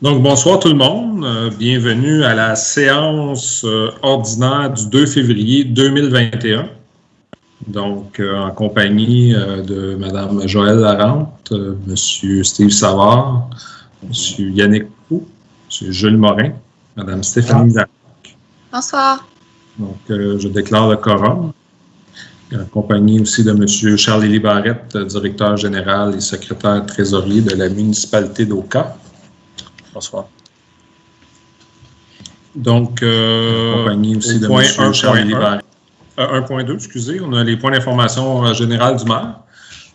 Donc, bonsoir tout le monde. Bienvenue à la séance ordinaire du 2 février 2021. Donc, en compagnie de Mme Joëlle Larente, M. Steve Savard, M. Yannick Roux, M. Jules Morin, Mme Stéphanie Larocque. Bonsoir. Donc, je déclare le quorum. En compagnie aussi de M. Charles-Élie Barrette, directeur général et secrétaire trésorier de la municipalité d'Oka. Bonsoir. Donc, compagnie aussi de point M. Charles-Élie Barrette. 1.2, excusez, on a les points d'information générale du maire.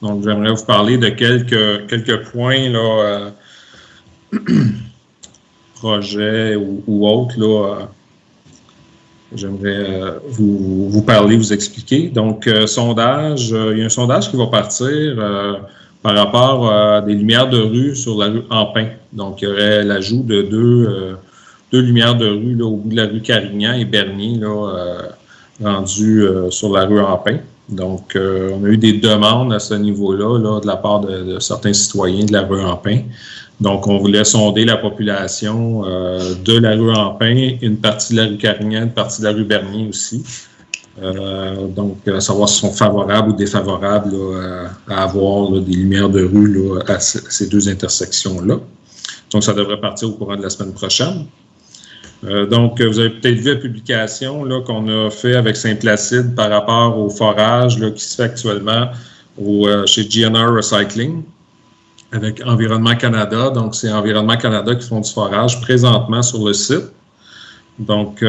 Donc, j'aimerais vous parler de quelques points, là, projets ou autres, là. J'aimerais vous parler, vous expliquer. Donc, sondage, il y a un sondage qui va partir par rapport à des lumières de rue sur la rue Ampin. Donc, il y aurait l'ajout de deux lumières de rue là, au bout de la rue Carignan et Bernier, là, rendues sur la rue Ampin. Donc, on a eu des demandes à ce niveau-là là, de la part de certains citoyens de la rue Ampin. Donc, on voulait sonder la population de la rue Ampin, une partie de la rue Carignan, une partie de la rue Bernier aussi. Donc, savoir s'ils sont favorables ou défavorables là, à avoir là, des lumières de rue là, à ces deux intersections-là. Donc, ça devrait partir au courant de la semaine prochaine. Donc, vous avez peut-être vu la publication là, qu'on a fait avec Saint-Placide par rapport au forage là, qui se fait actuellement chez GNR Recycling avec Environnement Canada. Donc, c'est Environnement Canada qui font du forage présentement sur le site. Donc,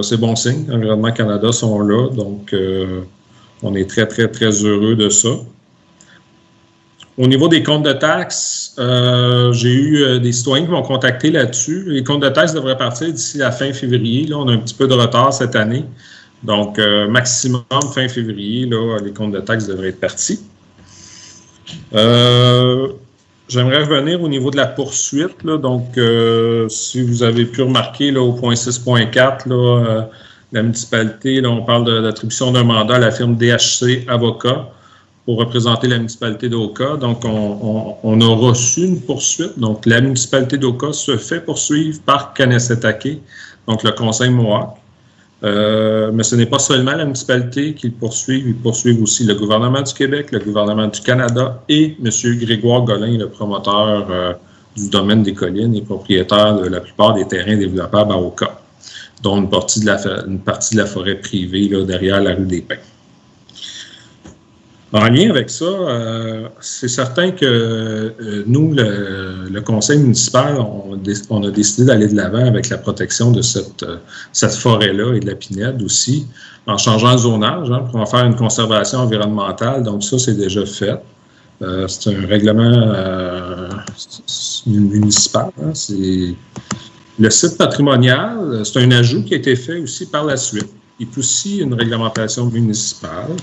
c'est bon signe. Environnement Canada sont là. Donc, on est très, très, très heureux de ça. Au niveau des comptes de taxes, j'ai eu des citoyens qui m'ont contacté là-dessus. Les comptes de taxes devraient partir d'ici la fin février. Là, on a un petit peu de retard cette année. Donc, maximum fin février, là, les comptes de taxes devraient être partis. J'aimerais revenir au niveau de la poursuite. Là. Donc, si vous avez pu remarquer là, au point 6.4, là, la municipalité, là, on parle de l'attribution d'un mandat à la firme DHC Avocat pour représenter la municipalité d'Oka. Donc, on a reçu une poursuite. Donc, la municipalité d'Oka se fait poursuivre par Kanessetake, donc le conseil Mohawk. Mais ce n'est pas seulement la municipalité qui le poursuivent, ils poursuivent aussi le gouvernement du Québec, le gouvernement du Canada et M. Grégoire Golin, le promoteur du domaine des collines et propriétaire de la plupart des terrains développables à Oka, dont une partie de la forêt privée là, derrière la rue des Pins. En lien avec ça, c'est certain que nous, le conseil municipal, on a décidé d'aller de l'avant avec la protection de cette forêt-là et de la pinède aussi, en changeant le zonage hein, pour en faire une conservation environnementale. Donc ça, c'est déjà fait. C'est un règlement municipal. Hein, c'est le site patrimonial, c'est un ajout qui a été fait aussi par la suite. Il est aussi une réglementation municipale.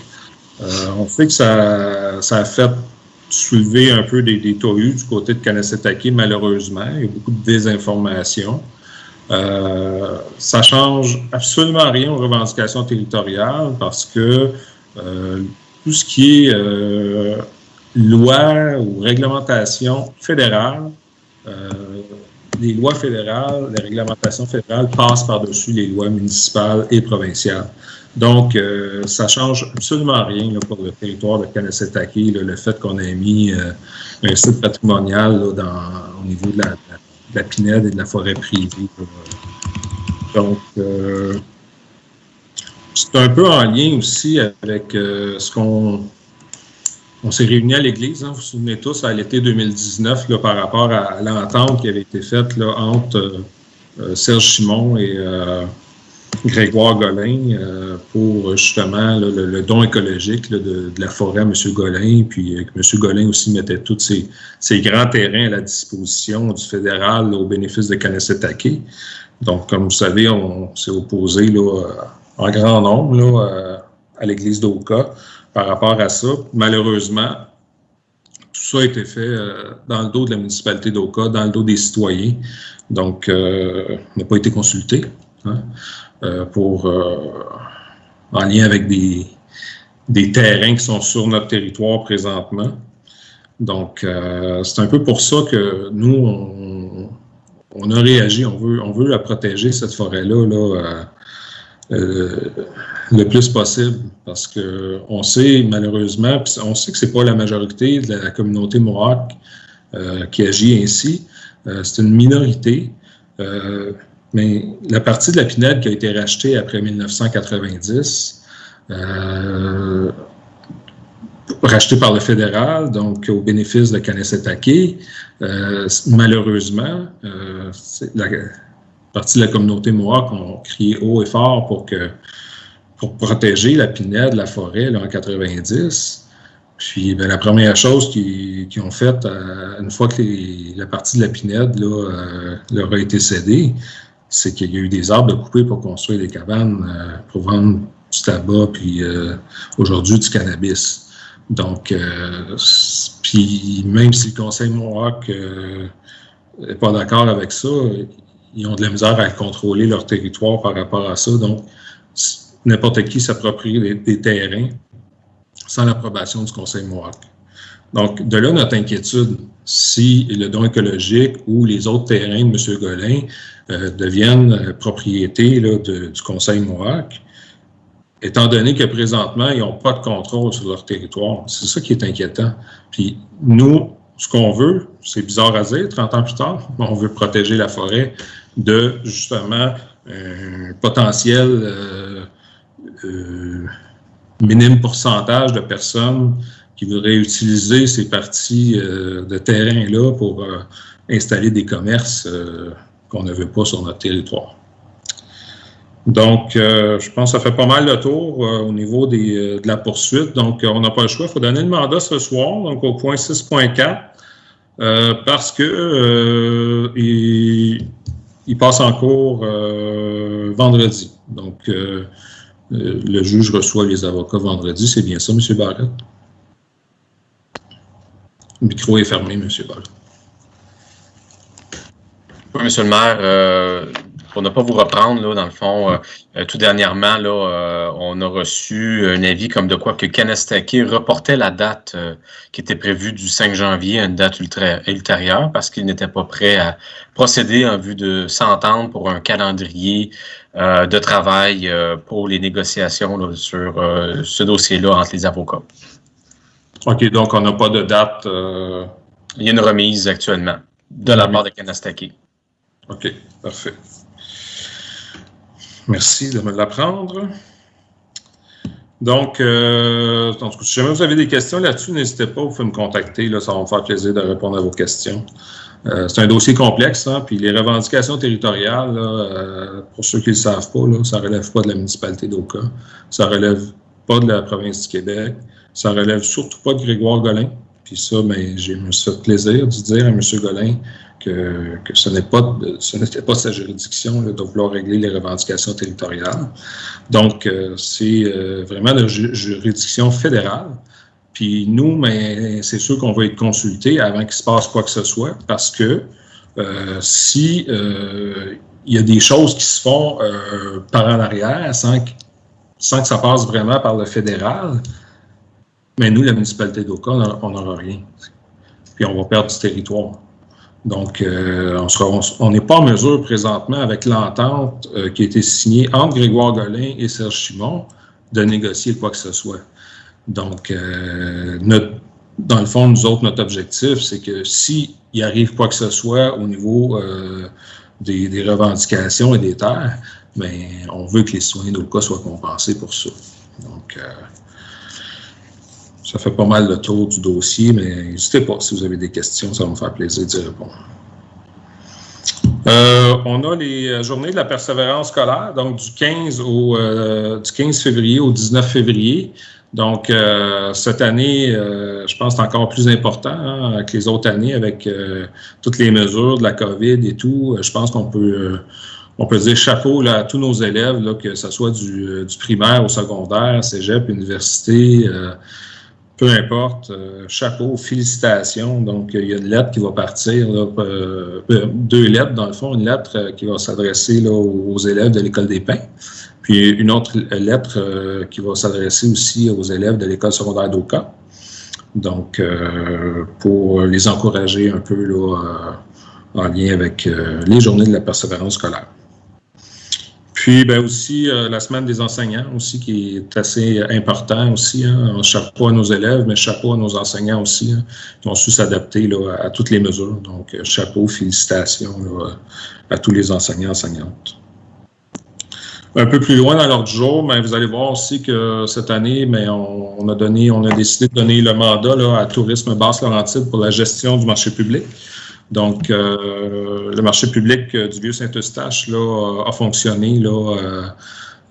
On sait que ça a fait soulever un peu des tollus du côté de Kanessetake, malheureusement. Il y a beaucoup de désinformation. Ça change absolument rien aux revendications territoriales parce que tout ce qui est loi ou réglementation fédérale, les lois fédérales, les réglementations fédérales passent par-dessus les lois municipales et provinciales. Donc, ça change absolument rien là, pour le territoire de Kanessetake, le fait qu'on ait mis un site patrimonial là, au niveau de la pinède et de la forêt privée. Donc, c'est un peu en lien aussi avec ce qu'on... On s'est réunis à l'église, hein, vous vous souvenez tous, à l'été 2019, là, par rapport à l'entente qui avait été faite là, entre Serge Simon et Grégoire Golin pour justement là, le don écologique là, de la forêt à M. Golin, puis que M. Golin aussi mettait tous ses grands terrains à la disposition du fédéral là, au bénéfice de Kanessetake. Donc, comme vous savez, on s'est opposé là, en grand nombre là, à l'église d'Oka par rapport à ça. Malheureusement, tout ça a été fait dans le dos de la municipalité d'Oka, dans le dos des citoyens. Donc, on n'a pas été consulté hein, en lien avec des terrains qui sont sur notre territoire présentement. Donc, c'est un peu pour ça que nous, on a réagi, on veut la protéger, cette forêt-là, le plus possible, parce qu'on sait malheureusement, puis on sait que c'est pas la majorité de la communauté Mohawk qui agit ainsi, c'est une minorité, mais la partie de la Pinède qui a été rachetée après 1990, rachetée par le fédéral, donc au bénéfice de Kanessetake, malheureusement, la partie de la communauté Mohawk ont crié haut et fort pour protéger la Pinède, la forêt, là, en 90. Puis la première chose qu'ils ont faite, une fois que la partie de la Pinède leur a été cédée, c'est qu'il y a eu des arbres de couper pour construire des cabanes pour vendre du tabac, puis aujourd'hui du cannabis. Donc, puis même si le Conseil Mohawk n'est pas d'accord avec ça, ils ont de la misère à contrôler leur territoire par rapport à ça. Donc, n'importe qui s'approprie des terrains sans l'approbation du Conseil Mohawk. Donc, de là notre inquiétude, si le don écologique ou les autres terrains de M. Golin deviennent propriété du Conseil Mohawk, étant donné que présentement, ils n'ont pas de contrôle sur leur territoire. C'est ça qui est inquiétant. Puis nous, ce qu'on veut, c'est bizarre à dire, 30 ans plus tard, on veut protéger la forêt de, justement, un potentiel minime pourcentage de personnes qui voudraient utiliser ces parties de terrain-là pour installer des commerces qu'on ne veut pas sur notre territoire. Donc, je pense que ça fait pas mal le tour au niveau de la poursuite. Donc, on n'a pas le choix. Il faut donner le mandat ce soir, donc au point 6.4, parce que il passe en cours vendredi. Donc, le juge reçoit les avocats vendredi. C'est bien ça, M. Barrett? Le micro est fermé, M. Barrett. Oui, M. le maire, pour ne pas vous reprendre, là, dans le fond, tout dernièrement, là, on a reçu un avis comme de quoi que Kanessetake reportait la date qui était prévue du 5 janvier à une date ultérieure parce qu'il n'était pas prêt à procéder en vue de s'entendre pour un calendrier de travail pour les négociations là, sur ce dossier-là entre les avocats. OK, donc on n'a pas de date. Il y a une remise actuellement de la part de Kanessetake. OK, parfait. Merci de me l'apprendre. Donc, si jamais vous avez des questions là-dessus, n'hésitez pas, vous pouvez me contacter, là, ça va me faire plaisir de répondre à vos questions. C'est un dossier complexe, hein, puis les revendications territoriales, là, pour ceux qui ne le savent pas, là, ça ne relève pas de la municipalité d'Oka, ça ne relève pas de la province du Québec, ça ne relève surtout pas de Grégoire Golin. Puis ça, ben, j'ai me fait plaisir de dire à M. Golin que ce n'était pas sa juridiction là, de vouloir régler les revendications territoriales. Donc, c'est vraiment la juridiction fédérale. Puis nous, ben, c'est sûr qu'on va être consultés avant qu'il se passe quoi que ce soit, parce que si il y a des choses qui se font par en arrière sans que ça passe vraiment par le fédéral, mais nous, la municipalité d'Oka, on n'aura rien. Puis on va perdre du territoire. Donc, on n'est pas en mesure présentement, avec l'entente qui a été signée entre Grégoire Golin et Serge Chimon, de négocier quoi que ce soit. Donc, dans le fond, nous autres, notre objectif, c'est que s'il arrive quoi que ce soit au niveau des revendications et des terres, bien, on veut que les citoyens d'Oka soient compensés pour ça. Donc, ça fait pas mal le tour du dossier, mais n'hésitez pas si vous avez des questions, ça va me faire plaisir d'y répondre. On a les journées de la persévérance scolaire, donc du 15 février au 19 février. Donc, cette année, je pense que c'est encore plus important hein, que les autres années avec toutes les mesures de la COVID et tout. Je pense qu'on peut dire chapeau là, à tous nos élèves, là, que ce soit du primaire au secondaire, cégep, université, peu importe, chapeau, félicitations. Donc, il y a une lettre qui va partir, là, deux lettres dans le fond, une lettre qui va s'adresser là, aux élèves de l'École des Pins, puis une autre lettre qui va s'adresser aussi aux élèves de l'École secondaire d'Oka. Donc, pour les encourager un peu là, en lien avec les journées de la persévérance scolaire. Puis, ben aussi, la semaine des enseignants aussi, qui est assez important aussi. Hein, chapeau à nos élèves, mais chapeau à nos enseignants aussi, hein, qui ont su s'adapter là, à toutes les mesures. Donc, chapeau, félicitations là, à tous les enseignants et enseignantes. Un peu plus loin dans l'ordre du jour, mais vous allez voir aussi que cette année, mais on a décidé de donner le mandat là, à Tourisme Basse-Laurentide pour la gestion du marché public. Donc, le marché public du Vieux-Saint-Eustache là, a fonctionné là,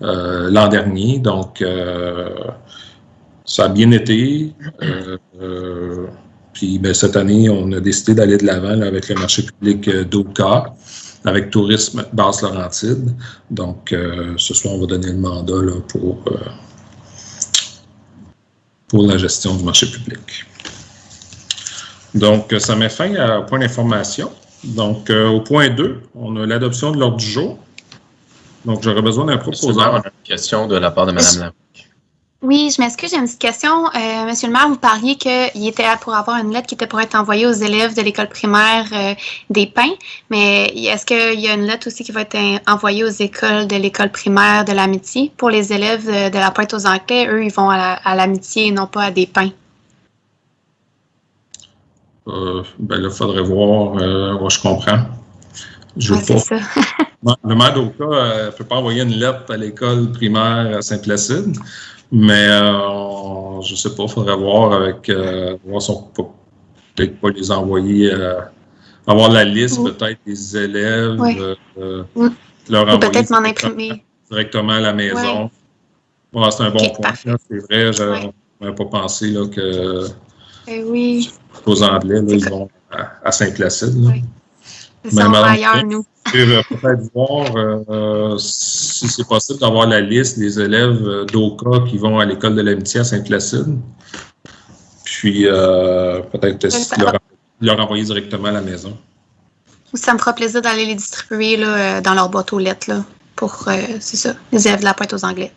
l'an dernier. Donc, ça a bien été. Puis, ben, cette année, on a décidé d'aller de l'avant avec le marché public d'Oka, avec Tourisme Basse-Laurentide. Donc, ce soir, on va donner le mandat là, pour la gestion du marché public. Donc, ça met fin au point d'information. Donc, au point 2, on a l'adoption de l'ordre du jour. Donc, j'aurais besoin d'un proposeur. On a une question de la part de Mme Larocque. Oui, je m'excuse, j'ai une petite question. Monsieur le maire, vous parliez qu'il était pour avoir une lettre qui était pour être envoyée aux élèves de l'école primaire des Pins, mais est-ce qu'il y a une lettre aussi qui va être envoyée aux écoles de l'école primaire de l'Amitié? Pour les élèves de la Pointe aux Anglais, eux, ils vont à l'Amitié et non pas à des Pins. Ben là, il faudrait voir. Je comprends. C'est ça. Le maire d'Oka ne peut pas envoyer une lettre à l'école primaire à Saint-Placide, mais je ne sais pas, il faudrait voir avec. Voir si on peut peut-être pas les envoyer. Avoir la liste peut-être des élèves. Leur envoyer peut-être m'en imprimer directement à la maison. Ouais, c'est un bon point. Là, c'est vrai, je n'avais pas pensé là, que. Oui. Aux Anglais, là, ils vont à Saint-Placide. Oui. C'est ça, on va ailleurs, nous. Peut-être voir si c'est possible d'avoir la liste des élèves d'Oka qui vont à l'école de l'Amitié à Saint-Placide. Puis, peut-être leur envoyer directement à la maison. Ça me fera plaisir d'aller les distribuer là, dans leur boîte aux lettres là, pour, c'est ça, les élèves de la Pointe aux Anglais.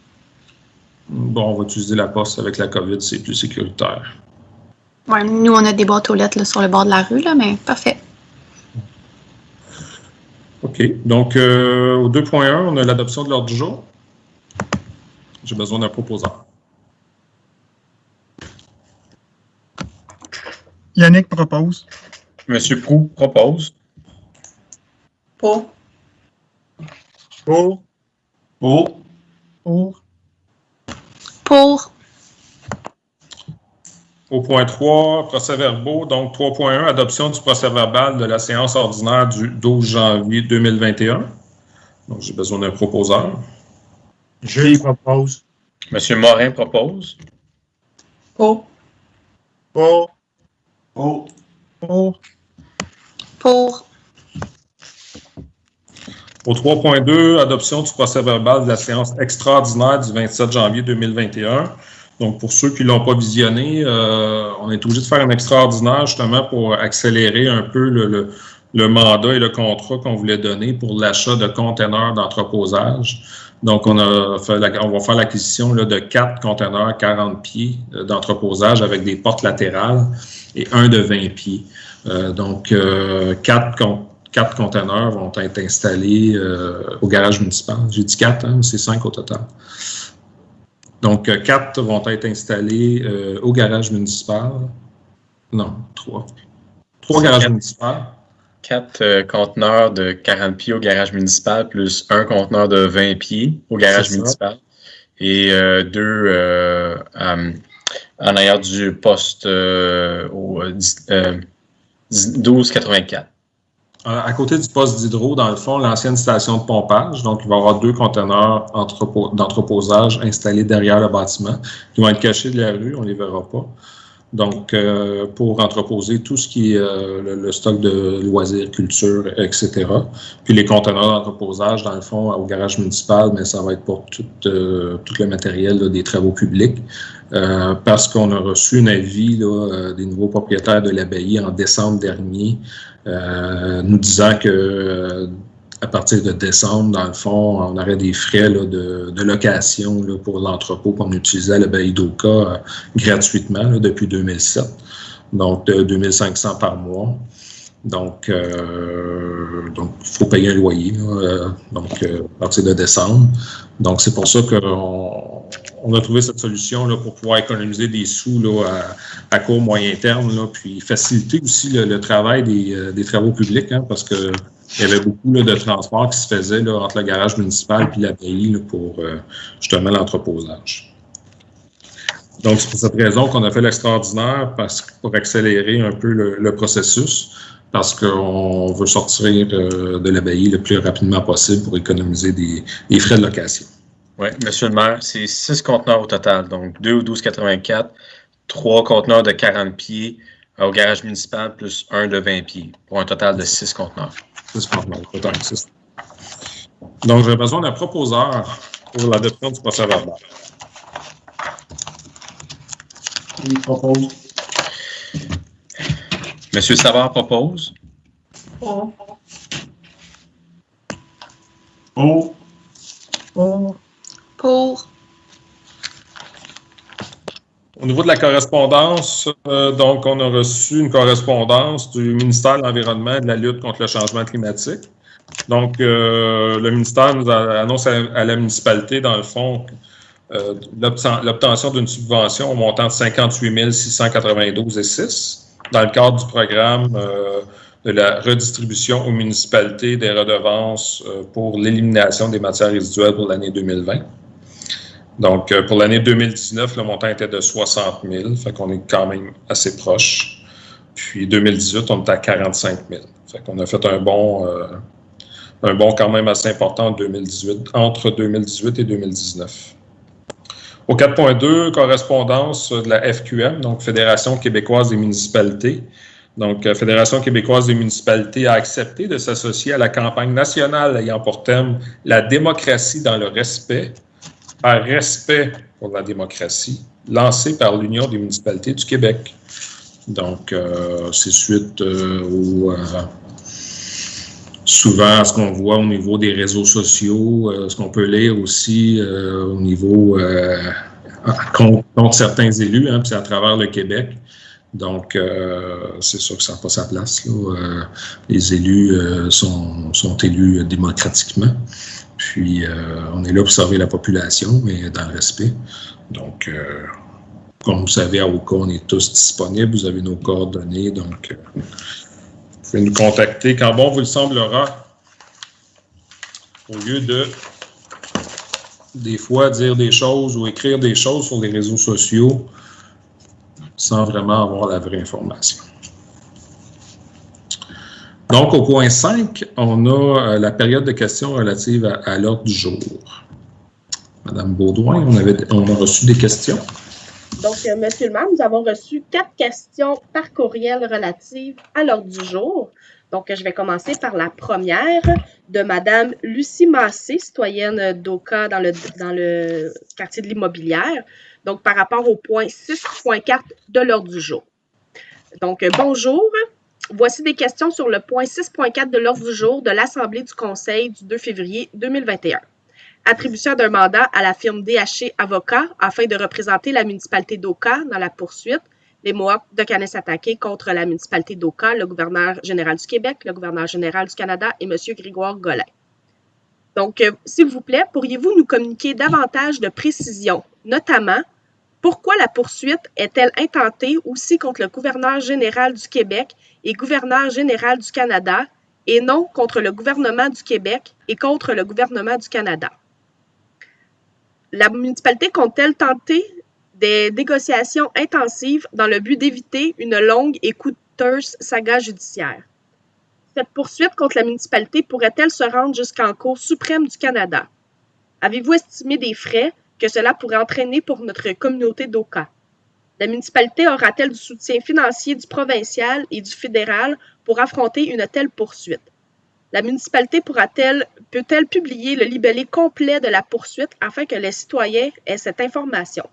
Bon, on va utiliser la poste avec la COVID, c'est plus sécuritaire. Ouais, nous, on a des boîtes aux lettres là, sur le bord de la rue, là, mais parfait. OK. Donc, au 2.1, on a l'adoption de l'ordre du jour. J'ai besoin d'un proposeur. Yannick propose. Monsieur Proulx propose. Pour. Pour. Pour. Pour. Au point 3, procès-verbaux. Donc, 3.1, adoption du procès-verbal de la séance ordinaire du 12 janvier 2021. Donc, j'ai besoin d'un proposeur. Je propose. Monsieur Morin propose. Pour. Pour. Pour. Pour. Au 3.2, adoption du procès-verbal de la séance extraordinaire du 27 janvier 2021. Donc, pour ceux qui ne l'ont pas visionné, on est obligé de faire un extraordinaire justement pour accélérer un peu le mandat et le contrat qu'on voulait donner pour l'achat de conteneurs d'entreposage. Donc, on va faire l'acquisition de 4 conteneurs 40 pieds d'entreposage avec des portes latérales et un de 20 pieds. Donc, 4 conteneurs vont être installés au garage municipal. J'ai dit 4, hein, mais c'est 5 au total. Donc, 4 vont être installés au garage municipal. Non, 3. 3 garages municipaux. 4 conteneurs de 40 pieds au garage municipal, plus un conteneur de 20 pieds au garage municipal. Et 2 en arrière du poste au 1284. À côté du poste d'hydro, dans le fond, l'ancienne station de pompage. Donc, il va y avoir 2 conteneurs d'entreposage installés derrière le bâtiment qui vont être cachés de la rue, on ne les verra pas. Donc, pour entreposer tout ce qui est le stock de loisirs, culture, etc. Puis les conteneurs d'entreposage, dans le fond, au garage municipal, mais ça va être pour tout le matériel là, des travaux publics. Parce qu'on a reçu un avis là, des nouveaux propriétaires de l'abbaye en décembre dernier, nous disant que à partir de décembre, dans le fond, on aurait des frais là, de location là, pour l'entrepôt qu'on utilisait à l'abbaye d'Oka gratuitement là, depuis 2007, donc de 2500 par mois. Donc, faut payer un loyer, à partir de décembre. Donc, c'est pour ça qu'on a trouvé cette solution là, pour pouvoir économiser des sous là, à court, moyen terme, là, puis faciliter aussi le travail des travaux publics, hein, parce que il y avait beaucoup là, de transports qui se faisaient là, entre le garage municipal et l'abbaye pour justement l'entreposage. Donc, c'est pour cette raison qu'on a fait l'extraordinaire, pour accélérer un peu le processus, parce qu'on veut sortir de l'abbaye le plus rapidement possible pour économiser des frais de location. Oui, Monsieur le maire, c'est 6 conteneurs au total, donc 2 au 12,84, 3 conteneurs de 40 pieds au garage municipal, plus 1 de 20 pieds, pour un total de 6 conteneurs. 6 conteneurs, total 6. Donc, j'ai besoin d'un proposeur pour l'adoption du procès-verbal. Il propose. Monsieur Savard propose. Pour. Au niveau de la correspondance, donc, on a reçu une correspondance du ministère de l'Environnement et de la lutte contre le changement climatique. Donc, le ministère nous annonce à la municipalité, dans le fond, l'obtention d'une subvention au montant de 58 692,06 dans le cadre du programme de la redistribution aux municipalités des redevances pour l'élimination des matières résiduelles pour l'année 2020. Donc, pour l'année 2019, le montant était de 60 000, fait qu'on est quand même assez proche. Puis 2018, on était à 45 000. Fait qu'on a fait un bond quand même assez important entre 2018 et 2019. Au 4.2, correspondance de la FQM, donc Fédération québécoise des municipalités. Donc, la Fédération québécoise des municipalités a accepté de s'associer à la campagne nationale ayant pour thème « La démocratie dans le respect », par respect pour la démocratie, lancée par l'Union des municipalités du Québec. Donc, c'est suite souvent à ce qu'on voit au niveau des réseaux sociaux, ce qu'on peut lire aussi au niveau contre certains élus, hein, puis c'est à travers le Québec. Donc, c'est sûr que ça n'a pas sa place, là. Les élus sont élus démocratiquement. Puis, on est là pour servir la population, mais dans le respect. Donc, comme vous savez, à OCA, on est tous disponibles. Vous avez nos coordonnées. Donc, vous pouvez nous contacter quand bon vous le semblera. Au lieu de, des fois, dire des choses ou écrire des choses sur les réseaux sociaux sans vraiment avoir la vraie information. Donc, au point 5, on a la période de questions relative à l'ordre du jour. Madame Beaudoin, on a reçu des questions. Donc, Monsieur le maire, nous avons reçu 4 questions par courriel relatives à l'ordre du jour. Donc, je vais commencer par la première de Madame Lucie Massé, citoyenne d'Oka dans le quartier de l'Immobilière. Donc, par rapport au point 6.4 de l'ordre du jour. Donc, bonjour. Voici des questions sur le point 6.4 de l'ordre du jour de l'Assemblée du Conseil du 2 février 2021. Attribution d'un mandat à la firme DHC Avocats afin de représenter la municipalité d'Oka dans la poursuite des Mohawks de Kanesatake contre la municipalité d'Oka, le gouverneur général du Québec, le gouverneur général du Canada et M. Grégoire Golin. Donc, s'il vous plaît, pourriez-vous nous communiquer davantage de précisions, notamment pourquoi la poursuite est-elle intentée aussi contre le gouverneur général du Québec et gouverneur général du Canada et non contre le gouvernement du Québec et contre le gouvernement du Canada? La municipalité compte-t-elle tenter des négociations intensives dans le but d'éviter une longue et coûteuse saga judiciaire? Cette poursuite contre la municipalité pourrait-elle se rendre jusqu'en Cour suprême du Canada? Avez-vous estimé des frais que cela pourrait entraîner pour notre communauté d'Oka? La municipalité aura-t-elle du soutien financier du provincial et du fédéral pour affronter une telle poursuite? La municipalité peut-elle publier le libellé complet de la poursuite afin que les citoyens aient cette information?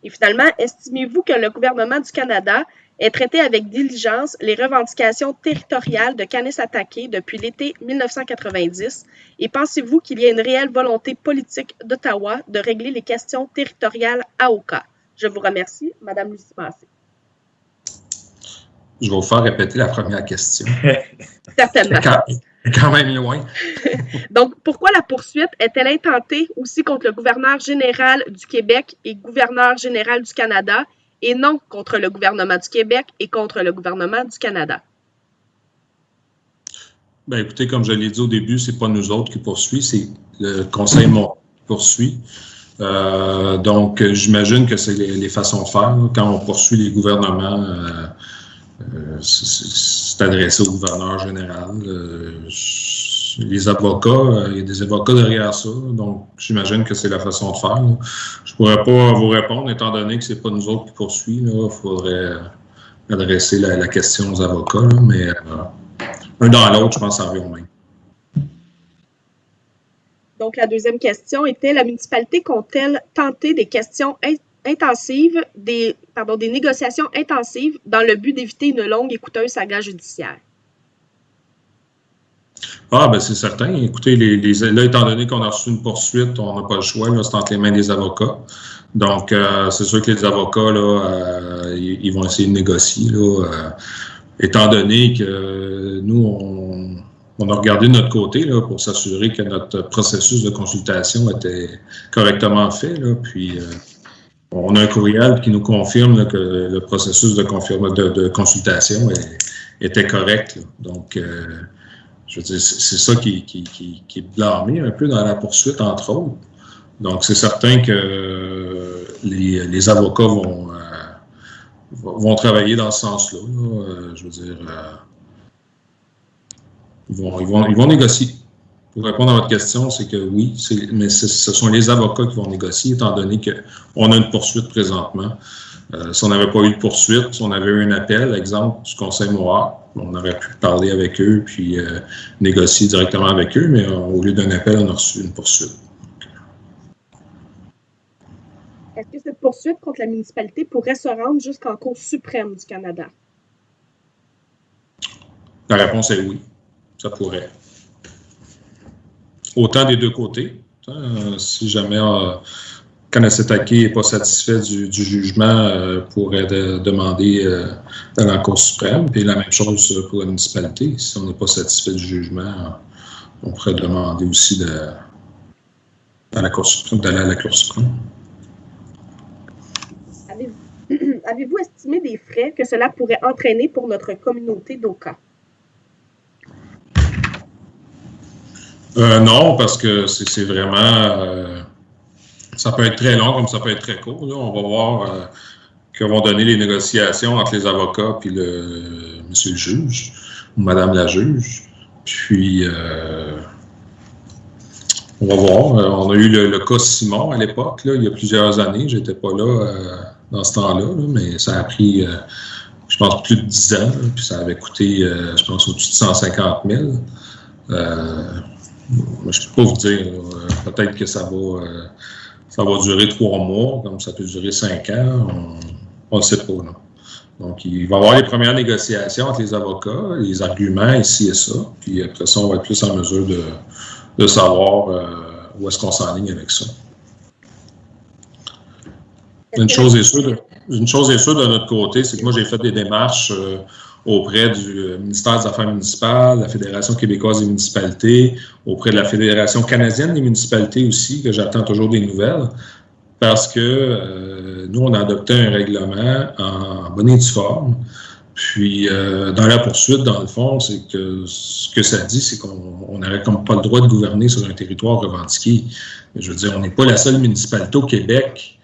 Et finalement, estimez-vous que le gouvernement du Canada ait traité avec diligence les revendications territoriales de Kanesatake depuis l'été 1990 et pensez-vous qu'il y ait une réelle volonté politique d'Ottawa de régler les questions territoriales à Oka? Je vous remercie, Madame Lucie Massé. je vais vous faire répéter la première question. Certainement. Quand même loin. Donc, pourquoi la poursuite est-elle intentée aussi contre le gouverneur général du Québec et gouverneur général du Canada et non contre le gouvernement du Québec et contre le gouvernement du Canada? Bien, écoutez, comme je l'ai dit au début, c'est pas nous autres qui poursuit, c'est le Conseil Montréal qui poursuit. Donc, j'imagine que c'est les façons de faire. Quand on poursuit les gouvernements, c'est adressé au gouverneur général. Les avocats, il y a des avocats derrière ça, donc j'imagine que c'est la façon de faire. Là. Je ne pourrais pas vous répondre, étant donné que ce n'est pas nous autres qui poursuivent. Il faudrait adresser la question aux avocats, là, mais un dans l'autre, je pense que ça revient au même. Donc, la deuxième question était, la municipalité compte-t-elle tenter des questions intensives, des négociations intensives dans le but d'éviter une longue et coûteuse saga judiciaire? Ah, ben c'est certain. Écoutez, là, étant donné qu'on a reçu une poursuite, on n'a pas le choix, là, c'est entre les mains des avocats. Donc, c'est sûr que les avocats, là, ils vont essayer de négocier, là, étant donné que nous, on a regardé de notre côté là, pour s'assurer que notre processus de consultation était correctement fait. Là, puis, on a un courriel qui nous confirme là, que le processus de consultation était correct. Là. Donc, je veux dire, c'est ça qui est blâmé un peu dans la poursuite, entre autres. Donc, c'est certain que les avocats vont travailler dans ce sens-là. Là. Je veux dire, ils vont négocier. Pour répondre à votre question, c'est que oui, mais ce sont les avocats qui vont négocier, étant donné qu'on a une poursuite présentement. Si on n'avait pas eu de poursuite, si on avait eu un appel, exemple, du Conseil Mohawk, on aurait pu parler avec eux puis négocier directement avec eux, mais au lieu d'un appel, on a reçu une poursuite. Est-ce que cette poursuite contre la municipalité pourrait se rendre jusqu'en Cour suprême du Canada? La réponse est oui, ça pourrait. Autant des deux côtés. Si jamais Kanessetake n'est pas satisfait du jugement, pourrait demander dans la Cour suprême. Puis la même chose pour la municipalité. Si on n'est pas satisfait du jugement, on pourrait demander aussi d'aller à la Cour suprême. Avez-vous estimé des frais que cela pourrait entraîner pour notre communauté d'Oka? Non, parce que c'est vraiment... ça peut être très long comme ça peut être très court. Là. On va voir que vont donner les négociations entre les avocats puis monsieur le juge ou madame la juge. Puis, on va voir. On a eu le cas Simon à l'époque, il y a plusieurs années. Je n'étais pas là dans ce temps-là, mais ça a pris, je pense, plus de 10 ans. Là, puis ça avait coûté, je pense, au-dessus de 150 000. Je ne peux pas vous dire. Peut-être que ça va durer 3 mois, comme ça peut durer 5 ans. On ne sait pas. Là. Donc, il va y avoir les premières négociations entre les avocats, les arguments ici et ça. Puis après ça, on va être plus en mesure de savoir où est-ce qu'on s'enligne avec ça. Une chose est sûre de notre côté, c'est que moi, j'ai fait des démarches auprès du ministère des Affaires municipales, de la Fédération québécoise des municipalités, auprès de la Fédération canadienne des municipalités aussi, que j'attends toujours des nouvelles, parce que nous, on a adopté un règlement en bonne et due forme. Puis, dans la poursuite, dans le fond, c'est que ce que ça dit, c'est qu'on n'aurait comme pas le droit de gouverner sur un territoire revendiqué. Je veux dire, on n'est pas la seule municipalité au Québec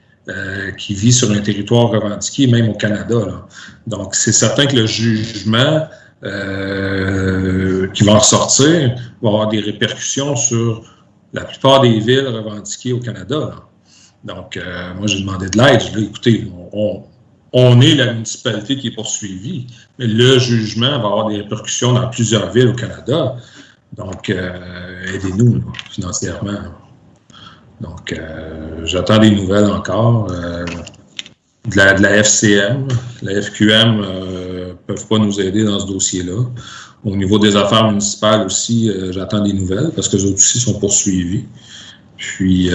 qui vit sur un territoire revendiqué, même au Canada. Là. Donc, c'est certain que le jugement qui va en ressortir va avoir des répercussions sur la plupart des villes revendiquées au Canada. Là. Donc, moi, j'ai demandé de l'aide. J'ai dit, écoutez, on est la municipalité qui est poursuivie, mais le jugement va avoir des répercussions dans plusieurs villes au Canada. Donc, aidez-nous là, financièrement. Là. Donc, j'attends des nouvelles encore de la FCM. La FQM ne peuvent pas nous aider dans ce dossier-là. Au niveau des affaires municipales aussi, j'attends des nouvelles parce que les autres aussi sont poursuivis. Puis,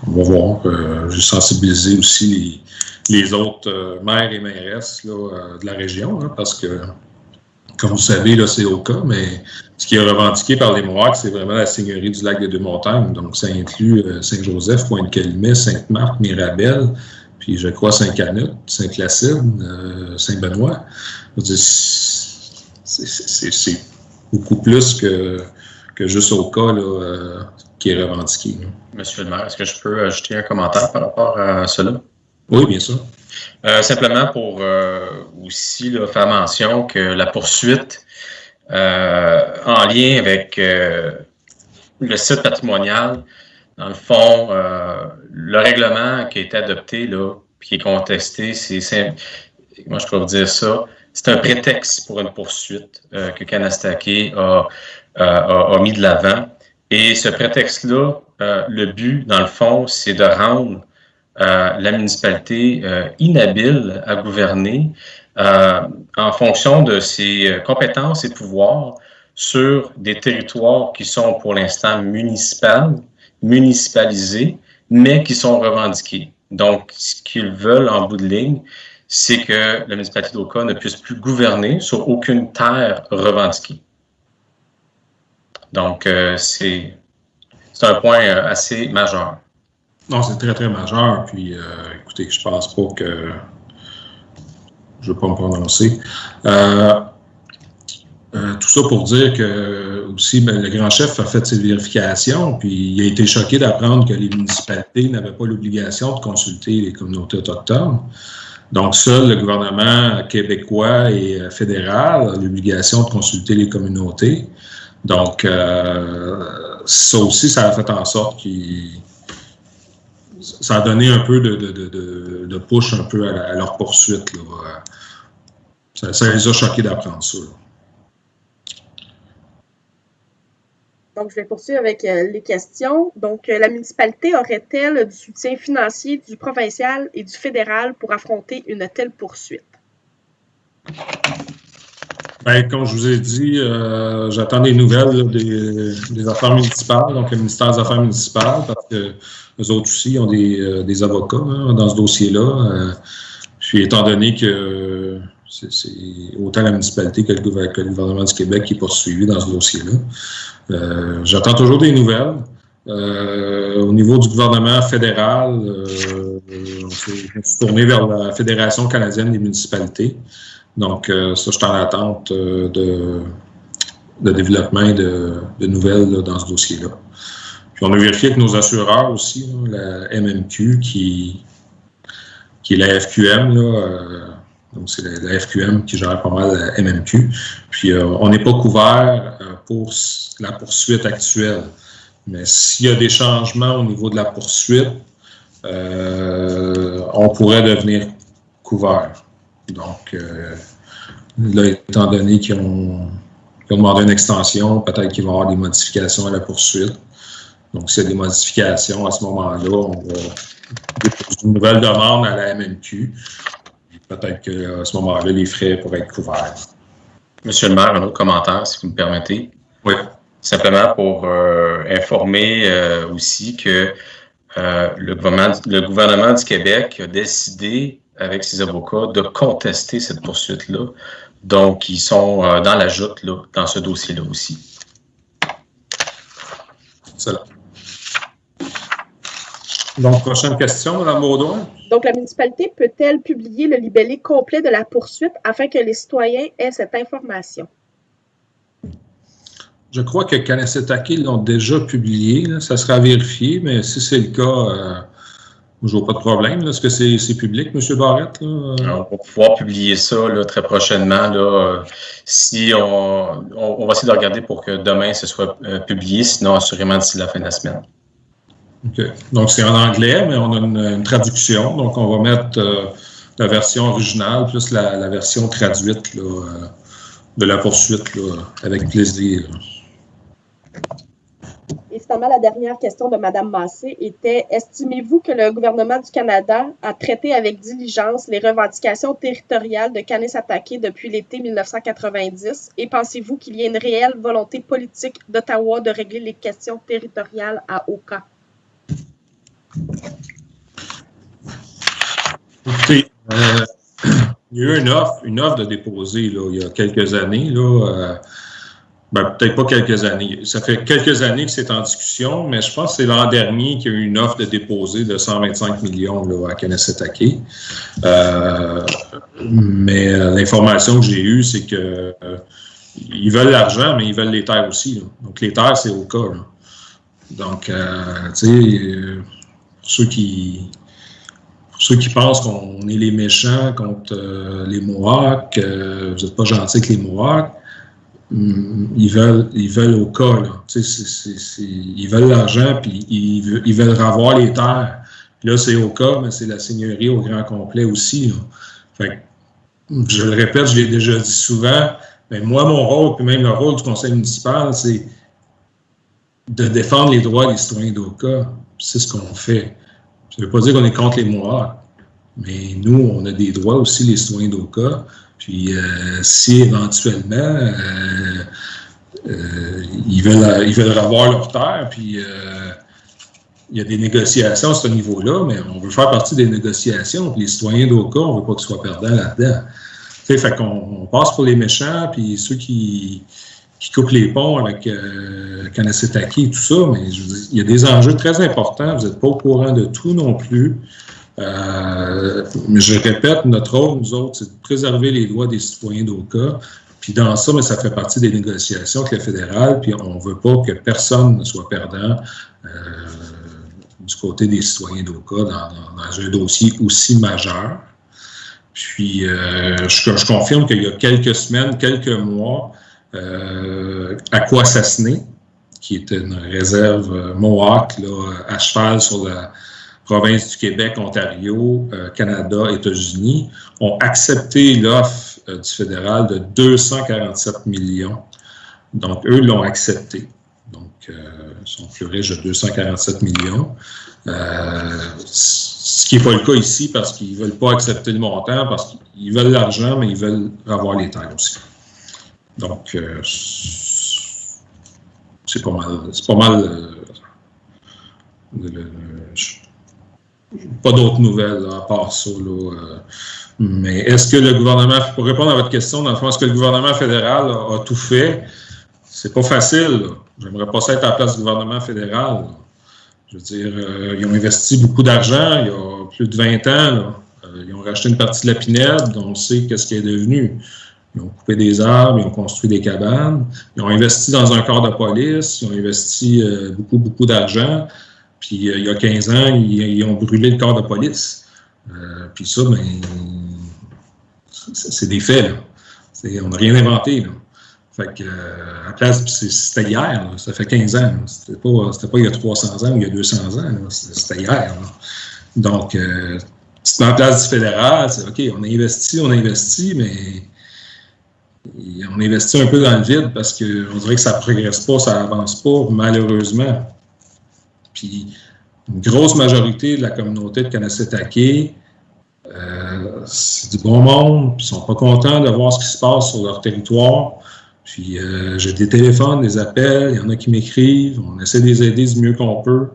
on va voir. J'ai sensibilisé aussi les autres maires et mairesses là, de la région, hein, parce que, comme vous savez, là, c'est au cas, mais ce qui est revendiqué par les Mohawks, c'est vraiment la seigneurie du lac des Deux-Montagnes. Donc, ça inclut Saint-Joseph, Pointe-Calumet, Sainte-Marthe, Mirabel, puis je crois Saint-Canute, Saint-Placide, Saint-Benoît. C'est beaucoup plus que juste au cas là, qui est revendiqué. Là. Monsieur le maire, est-ce que je peux ajouter un commentaire par rapport à cela? Oui, bien sûr. Simplement pour aussi là, faire mention que la poursuite en lien avec le site patrimonial, dans le fond, le règlement qui a été adopté là, puis qui est contesté, moi je peux vous dire ça, c'est un prétexte pour une poursuite que Kanastake a mis de l'avant. Et ce prétexte-là, le but, dans le fond, c'est de rendre la municipalité inhabile à gouverner en fonction de ses compétences et pouvoirs sur des territoires qui sont pour l'instant municipalisés, mais qui sont revendiqués. Donc, ce qu'ils veulent en bout de ligne, c'est que la municipalité d'Oka ne puisse plus gouverner sur aucune terre revendiquée. Donc, c'est un point assez majeur. Non, c'est très, très majeur. Puis, écoutez, je pense pas que... Je ne veux pas me prononcer. Tout ça pour dire que aussi, ben, le grand chef a fait ses vérifications, puis il a été choqué d'apprendre que les municipalités n'avaient pas l'obligation de consulter les communautés autochtones. Donc, seul le gouvernement québécois et fédéral a l'obligation de consulter les communautés. Donc, ça aussi, ça a fait en sorte ça a donné un peu de push un peu à leur poursuite. Là. Ça les a choqués d'apprendre ça. Là. Donc, je vais poursuivre avec les questions. Donc, la municipalité aurait-elle du soutien financier du provincial et du fédéral pour affronter une telle poursuite? Bien, comme je vous ai dit, j'attends des nouvelles là, des affaires municipales, donc le ministère des Affaires municipales, parce que eux autres aussi ont des avocats hein, dans ce dossier-là. Puis, étant donné que c'est autant la municipalité que le gouvernement du Québec qui est poursuivi dans ce dossier-là, j'attends toujours des nouvelles. Au niveau du gouvernement fédéral, on s'est tourné vers la Fédération canadienne des municipalités. Donc, ça, je suis en attente de développement et de nouvelles là, dans ce dossier-là. Puis, on a vérifié avec nos assureurs aussi, là, la MMQ, qui est la FQM, là, donc c'est la FQM qui gère pas mal la MMQ. Puis, on n'est pas couvert pour la poursuite actuelle. Mais s'il y a des changements au niveau de la poursuite, on pourrait devenir couvert. Donc, là, étant donné qu'ils ont demandé une extension, peut-être qu'il va y avoir des modifications à la poursuite. Donc, s'il y a des modifications, à ce moment-là, on va déposer une nouvelle demande à la MMQ. Peut-être qu'à ce moment-là, les frais pourraient être couverts. Monsieur le maire, un autre commentaire, si vous me permettez. Oui. Simplement pour informer aussi que le gouvernement du Québec a décidé, avec ses avocats, de contester cette poursuite-là. Donc, ils sont dans la joute là, dans ce dossier-là aussi. Excellent. Donc, prochaine question, Mme Baudouin. Donc, la municipalité peut-elle publier le libellé complet de la poursuite afin que les citoyens aient cette information? Je crois que Kanastake l'ont déjà publié. Là. Ça sera vérifié, mais si c'est le cas, je vois pas de problème. Est-ce que c'est public, M. Barrette? Là? On va pouvoir publier ça là, très prochainement. Là, si on va essayer de regarder pour que demain ce soit publié, sinon assurément d'ici la fin de la semaine. OK. Donc, c'est en anglais, mais on a une traduction. Donc, on va mettre la version originale plus la version traduite là, de la poursuite là, avec plaisir. Et finalement, la dernière question de Mme Massé était: estimez-vous que le gouvernement du Canada a traité avec diligence les revendications territoriales de Kanastake depuis l'été 1990 et pensez-vous qu'il y ait une réelle volonté politique d'Ottawa de régler les questions territoriales à Oka? Écoutez, il y a eu une offre de déposer là, il y a quelques années. Là, peut-être pas quelques années. Ça fait quelques années que c'est en discussion, mais je pense que c'est l'an dernier qu'il y a eu une offre de déposer de 125 millions là, à Kanessetake. Mais l'information que j'ai eue, c'est que ils veulent l'argent, mais ils veulent les terres aussi. Là. Donc, les terres, c'est au cas. Là. Donc, tu sais, pour ceux qui pensent qu'on est les méchants contre les Mohawks, vous n'êtes pas gentils avec les Mohawks, ils veulent au cas. Là. Tu sais, ils veulent l'argent, puis ils veulent avoir les terres. Puis là, c'est au cas, mais c'est la seigneurie au grand complet aussi. Là. Fait que, je le répète, je l'ai déjà dit souvent, mais moi, mon rôle, puis même le rôle du conseil municipal, c'est de défendre les droits des citoyens d'Oka. C'est ce qu'on fait. Ça ne veut pas dire qu'on est contre les Mohawks, mais nous, on a des droits aussi, les citoyens d'Oka. Puis, si éventuellement, ils veulent avoir leur terre, puis il y a des négociations à ce niveau-là, mais on veut faire partie des négociations. Puis les citoyens d'Oka, on ne veut pas qu'ils soient perdants là-dedans. Fait qu'on passe pour les méchants, puis ceux qui coupent les ponts avec Kanessetake et tout ça, mais il y a des enjeux très importants. Vous n'êtes pas au courant de tout non plus. Mais je répète, notre rôle, nous autres, c'est de préserver les droits des citoyens d'Oka. Puis dans ça, mais ça fait partie des négociations avec le fédéral, puis on ne veut pas que personne ne soit perdant du côté des citoyens d'Oka dans un dossier aussi majeur. Puis je confirme qu'il y a quelques semaines, quelques mois, à Kwasasne, qui était une réserve Mohawk là, à cheval sur la province du Québec, Ontario, Canada, États-Unis, ont accepté l'offre du fédéral de 247 millions. Donc, eux l'ont accepté. Donc, ils sont plus riches de 247 millions. Ce qui n'est pas le cas ici parce qu'ils ne veulent pas accepter le montant, parce qu'ils veulent l'argent, mais ils veulent avoir les terres aussi. Donc, c'est pas mal. Pas d'autres nouvelles là, à part ça. Là, mais est-ce que le gouvernement, pour répondre à votre question, dans le fond, est-ce que le gouvernement fédéral a tout fait? C'est pas facile. Là. J'aimerais pas ça être à la place du gouvernement fédéral. Là. Je veux dire, ils ont investi beaucoup d'argent il y a plus de 20 ans. Là. Ils ont racheté une partie de la Pinède, dont on sait qu'est-ce qui est devenu. Ils ont coupé des arbres, ils ont construit des cabanes, ils ont investi dans un corps de police, ils ont investi beaucoup d'argent. Puis il y a 15 ans, ils ont brûlé le corps de police. Puis ça, ben, c'est des faits. Là. On n'a rien inventé. Là. Fait que, à la place, c'était hier, là, ça fait 15 ans. C'était pas il y a 300 ans ou il y a 200 ans. Là, c'était hier. Là. Donc, c'est en place du fédéral, c'est OK, on a investi, mais on investit un peu dans le vide parce qu'on dirait que ça ne progresse pas, ça n'avance pas, malheureusement. Puis, une grosse majorité de la communauté de Kanessetake, c'est du bon monde, puis ils ne sont pas contents de voir ce qui se passe sur leur territoire. Puis, j'ai des téléphones, des appels, il y en a qui m'écrivent, on essaie de les aider du mieux qu'on peut.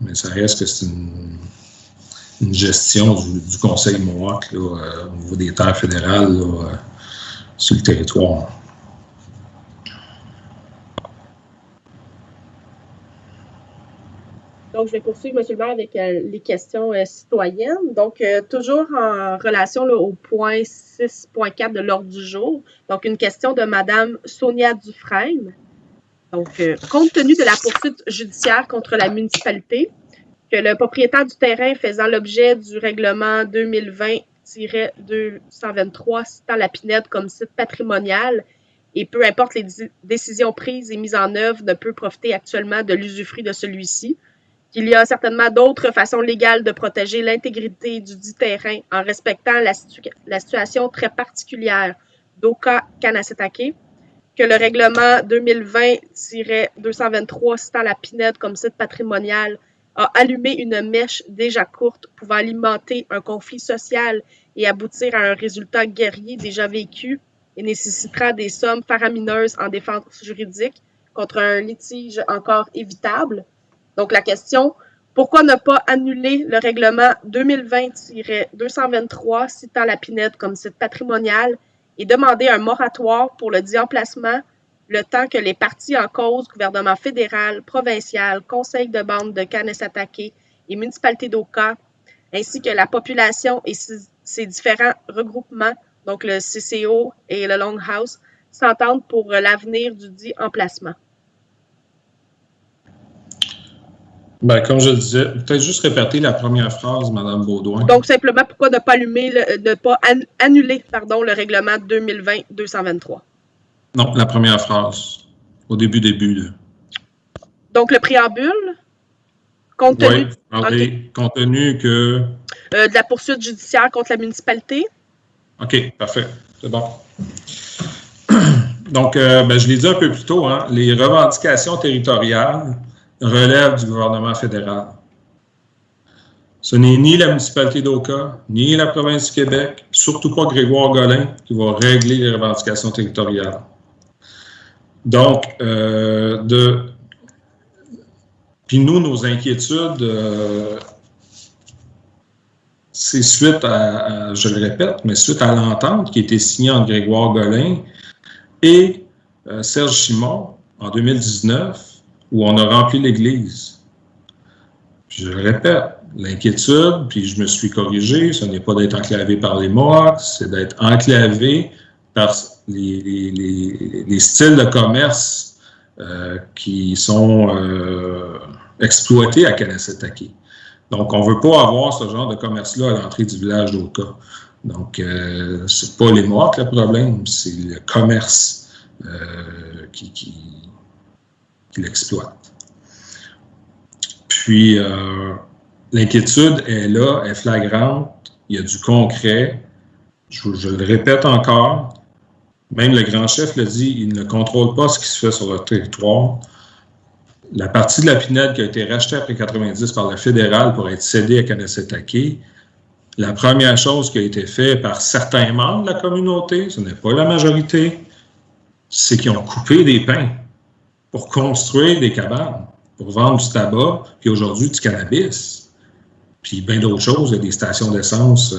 Mais ça reste que c'est une gestion du Conseil Mohawk là, au niveau des terres fédérales là, sur le territoire. Donc, je vais poursuivre, M. le maire, avec les questions citoyennes. Donc, toujours en relation là, au point 6.4 de l'ordre du jour. Donc, une question de Mme Sonia Dufresne. Donc, compte tenu de la poursuite judiciaire contre la municipalité, que le propriétaire du terrain faisant l'objet du règlement 2020-223 citant la Pinède comme site patrimonial et peu importe les décisions prises et mises en œuvre, ne peut profiter actuellement de l'usufruit de celui-ci, qu'il y a certainement d'autres façons légales de protéger l'intégrité du dit terrain en respectant la situation très particulière d'Oka Kanessetake, que le règlement 2020-223 citant la Pinède comme site patrimonial a allumé une mèche déjà courte pouvant alimenter un conflit social et aboutir à un résultat guerrier déjà vécu et nécessitera des sommes faramineuses en défense juridique contre un litige encore évitable. Donc, la question, Pourquoi ne pas annuler le règlement 2020-223 citant la Pinède comme site patrimonial et demander un moratoire pour le dit emplacement le temps que les parties en cause, gouvernement fédéral, provincial, conseil de bande de Kanesatake et municipalité d'Oka, ainsi que la population et ses différents regroupements, donc le CCO et le Longhouse, s'entendent pour l'avenir du dit emplacement? Ben, comme je le disais, peut-être juste répéter la première phrase, Mme Beaudoin. Donc, simplement, pourquoi ne pas annuler le règlement 2020-223? Non, la première phrase, au début. Là. Donc, le préambule, compte tenu, compte tenu que... de la poursuite judiciaire contre la municipalité. OK, parfait. C'est bon. Donc, je l'ai dit un peu plus tôt, hein, les revendications territoriales relèvent du gouvernement fédéral. Ce n'est ni la municipalité d'Oka, ni la province du Québec, surtout pas Grégoire Golain, qui va régler les revendications territoriales. Donc, puis nous, nos inquiétudes, c'est suite à, je le répète, mais suite à l'entente qui a été signée entre Grégoire Golain et Serge Simon en 2019, où on a rempli l'Église. Je le répète, l'inquiétude, puis je me suis corrigé, ce n'est pas d'être enclavé par les Mohawks, c'est d'être enclavé par les styles de commerce qui sont exploités à Kanesatake. Donc, on ne veut pas avoir ce genre de commerce-là à l'entrée du village d'Oka. Donc, c'est pas les Mohawks le problème, c'est le commerce qui l'exploite. Puis, l'inquiétude est là, est flagrante, il y a du concret. Je le répète encore, même le grand chef le dit, il ne contrôle pas ce qui se fait sur le territoire. La partie de la Pinède qui a été rachetée après 90 par le fédéral pour être cédée à Kanesatake, la première chose qui a été faite par certains membres de la communauté, ce n'est pas la majorité, c'est qu'ils ont coupé des pins pour construire des cabanes, pour vendre du tabac, puis aujourd'hui du cannabis, puis bien d'autres choses, il y a des stations d'essence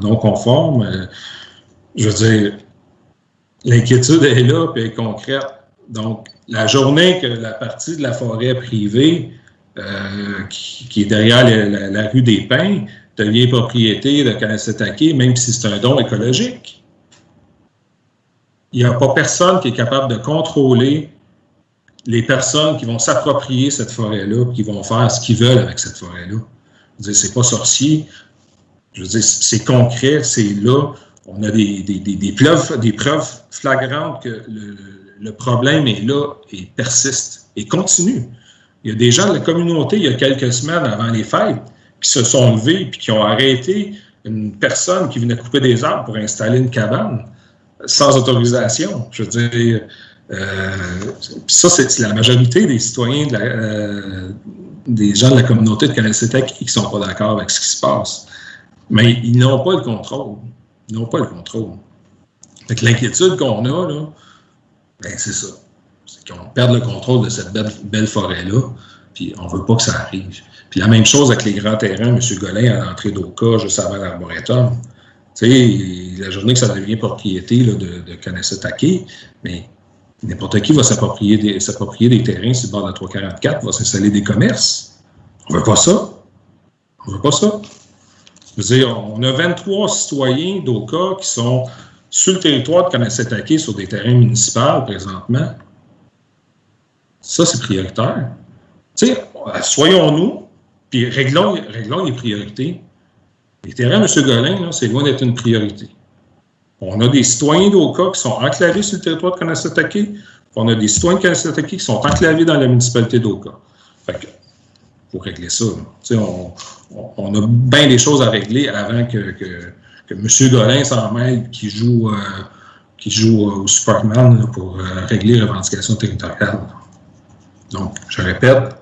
non conformes. Je veux dire, l'inquiétude est là, puis elle est concrète. Donc, la journée que la partie de la forêt privée, qui est derrière la rue des Pins, devient propriété de Kanesatake, même si c'est un don écologique, il n'y a pas personne qui est capable de contrôler les personnes qui vont s'approprier cette forêt-là, qui vont faire ce qu'ils veulent avec cette forêt-là. Je veux dire, c'est pas sorcier. Je veux dire, c'est concret, c'est là. On a des preuves flagrantes que le problème est là et persiste et continue. Il y a des gens de la communauté, il y a quelques semaines avant les fêtes, qui se sont levés et qui ont arrêté une personne qui venait couper des arbres pour installer une cabane sans autorisation. Je veux dire, ça, c'est la majorité des citoyens, des gens de la communauté de Kanesatake qui ne sont pas d'accord avec ce qui se passe. Mais ils n'ont pas le contrôle. Ils n'ont pas le contrôle. Fait que l'inquiétude qu'on a, là, ben c'est ça. C'est qu'on perde le contrôle de cette belle forêt-là, puis on ne veut pas que ça arrive. Puis la même chose avec les grands terrains, M. Golain, à l'entrée d'Oka, juste avant l'Arboretum. Tu sais, la journée que ça devient propriété là, de Kanesatake, mais n'importe qui va s'approprier des terrains sur le bord de la 344, va s'installer des commerces. On ne veut pas ça. On ne veut pas ça. Je veux dire, on a 23 citoyens d'Oka qui sont sur le territoire de Kanesatake sur des terrains municipaux présentement. Ça, c'est prioritaire. Tu sais, soyons-nous, puis réglons les priorités. Les terrains, M. Golain, c'est loin d'être une priorité. On a des citoyens d'Oka qui sont enclavés sur le territoire de Kanesatake, on a des citoyens de Kanesatake qui sont enclavés dans la municipalité d'Oka. Fait que, faut régler ça. On a bien des choses à régler avant que M. Golain s'en mêle, qui joue au Superman là, pour régler les revendications territoriales. Donc, je répète,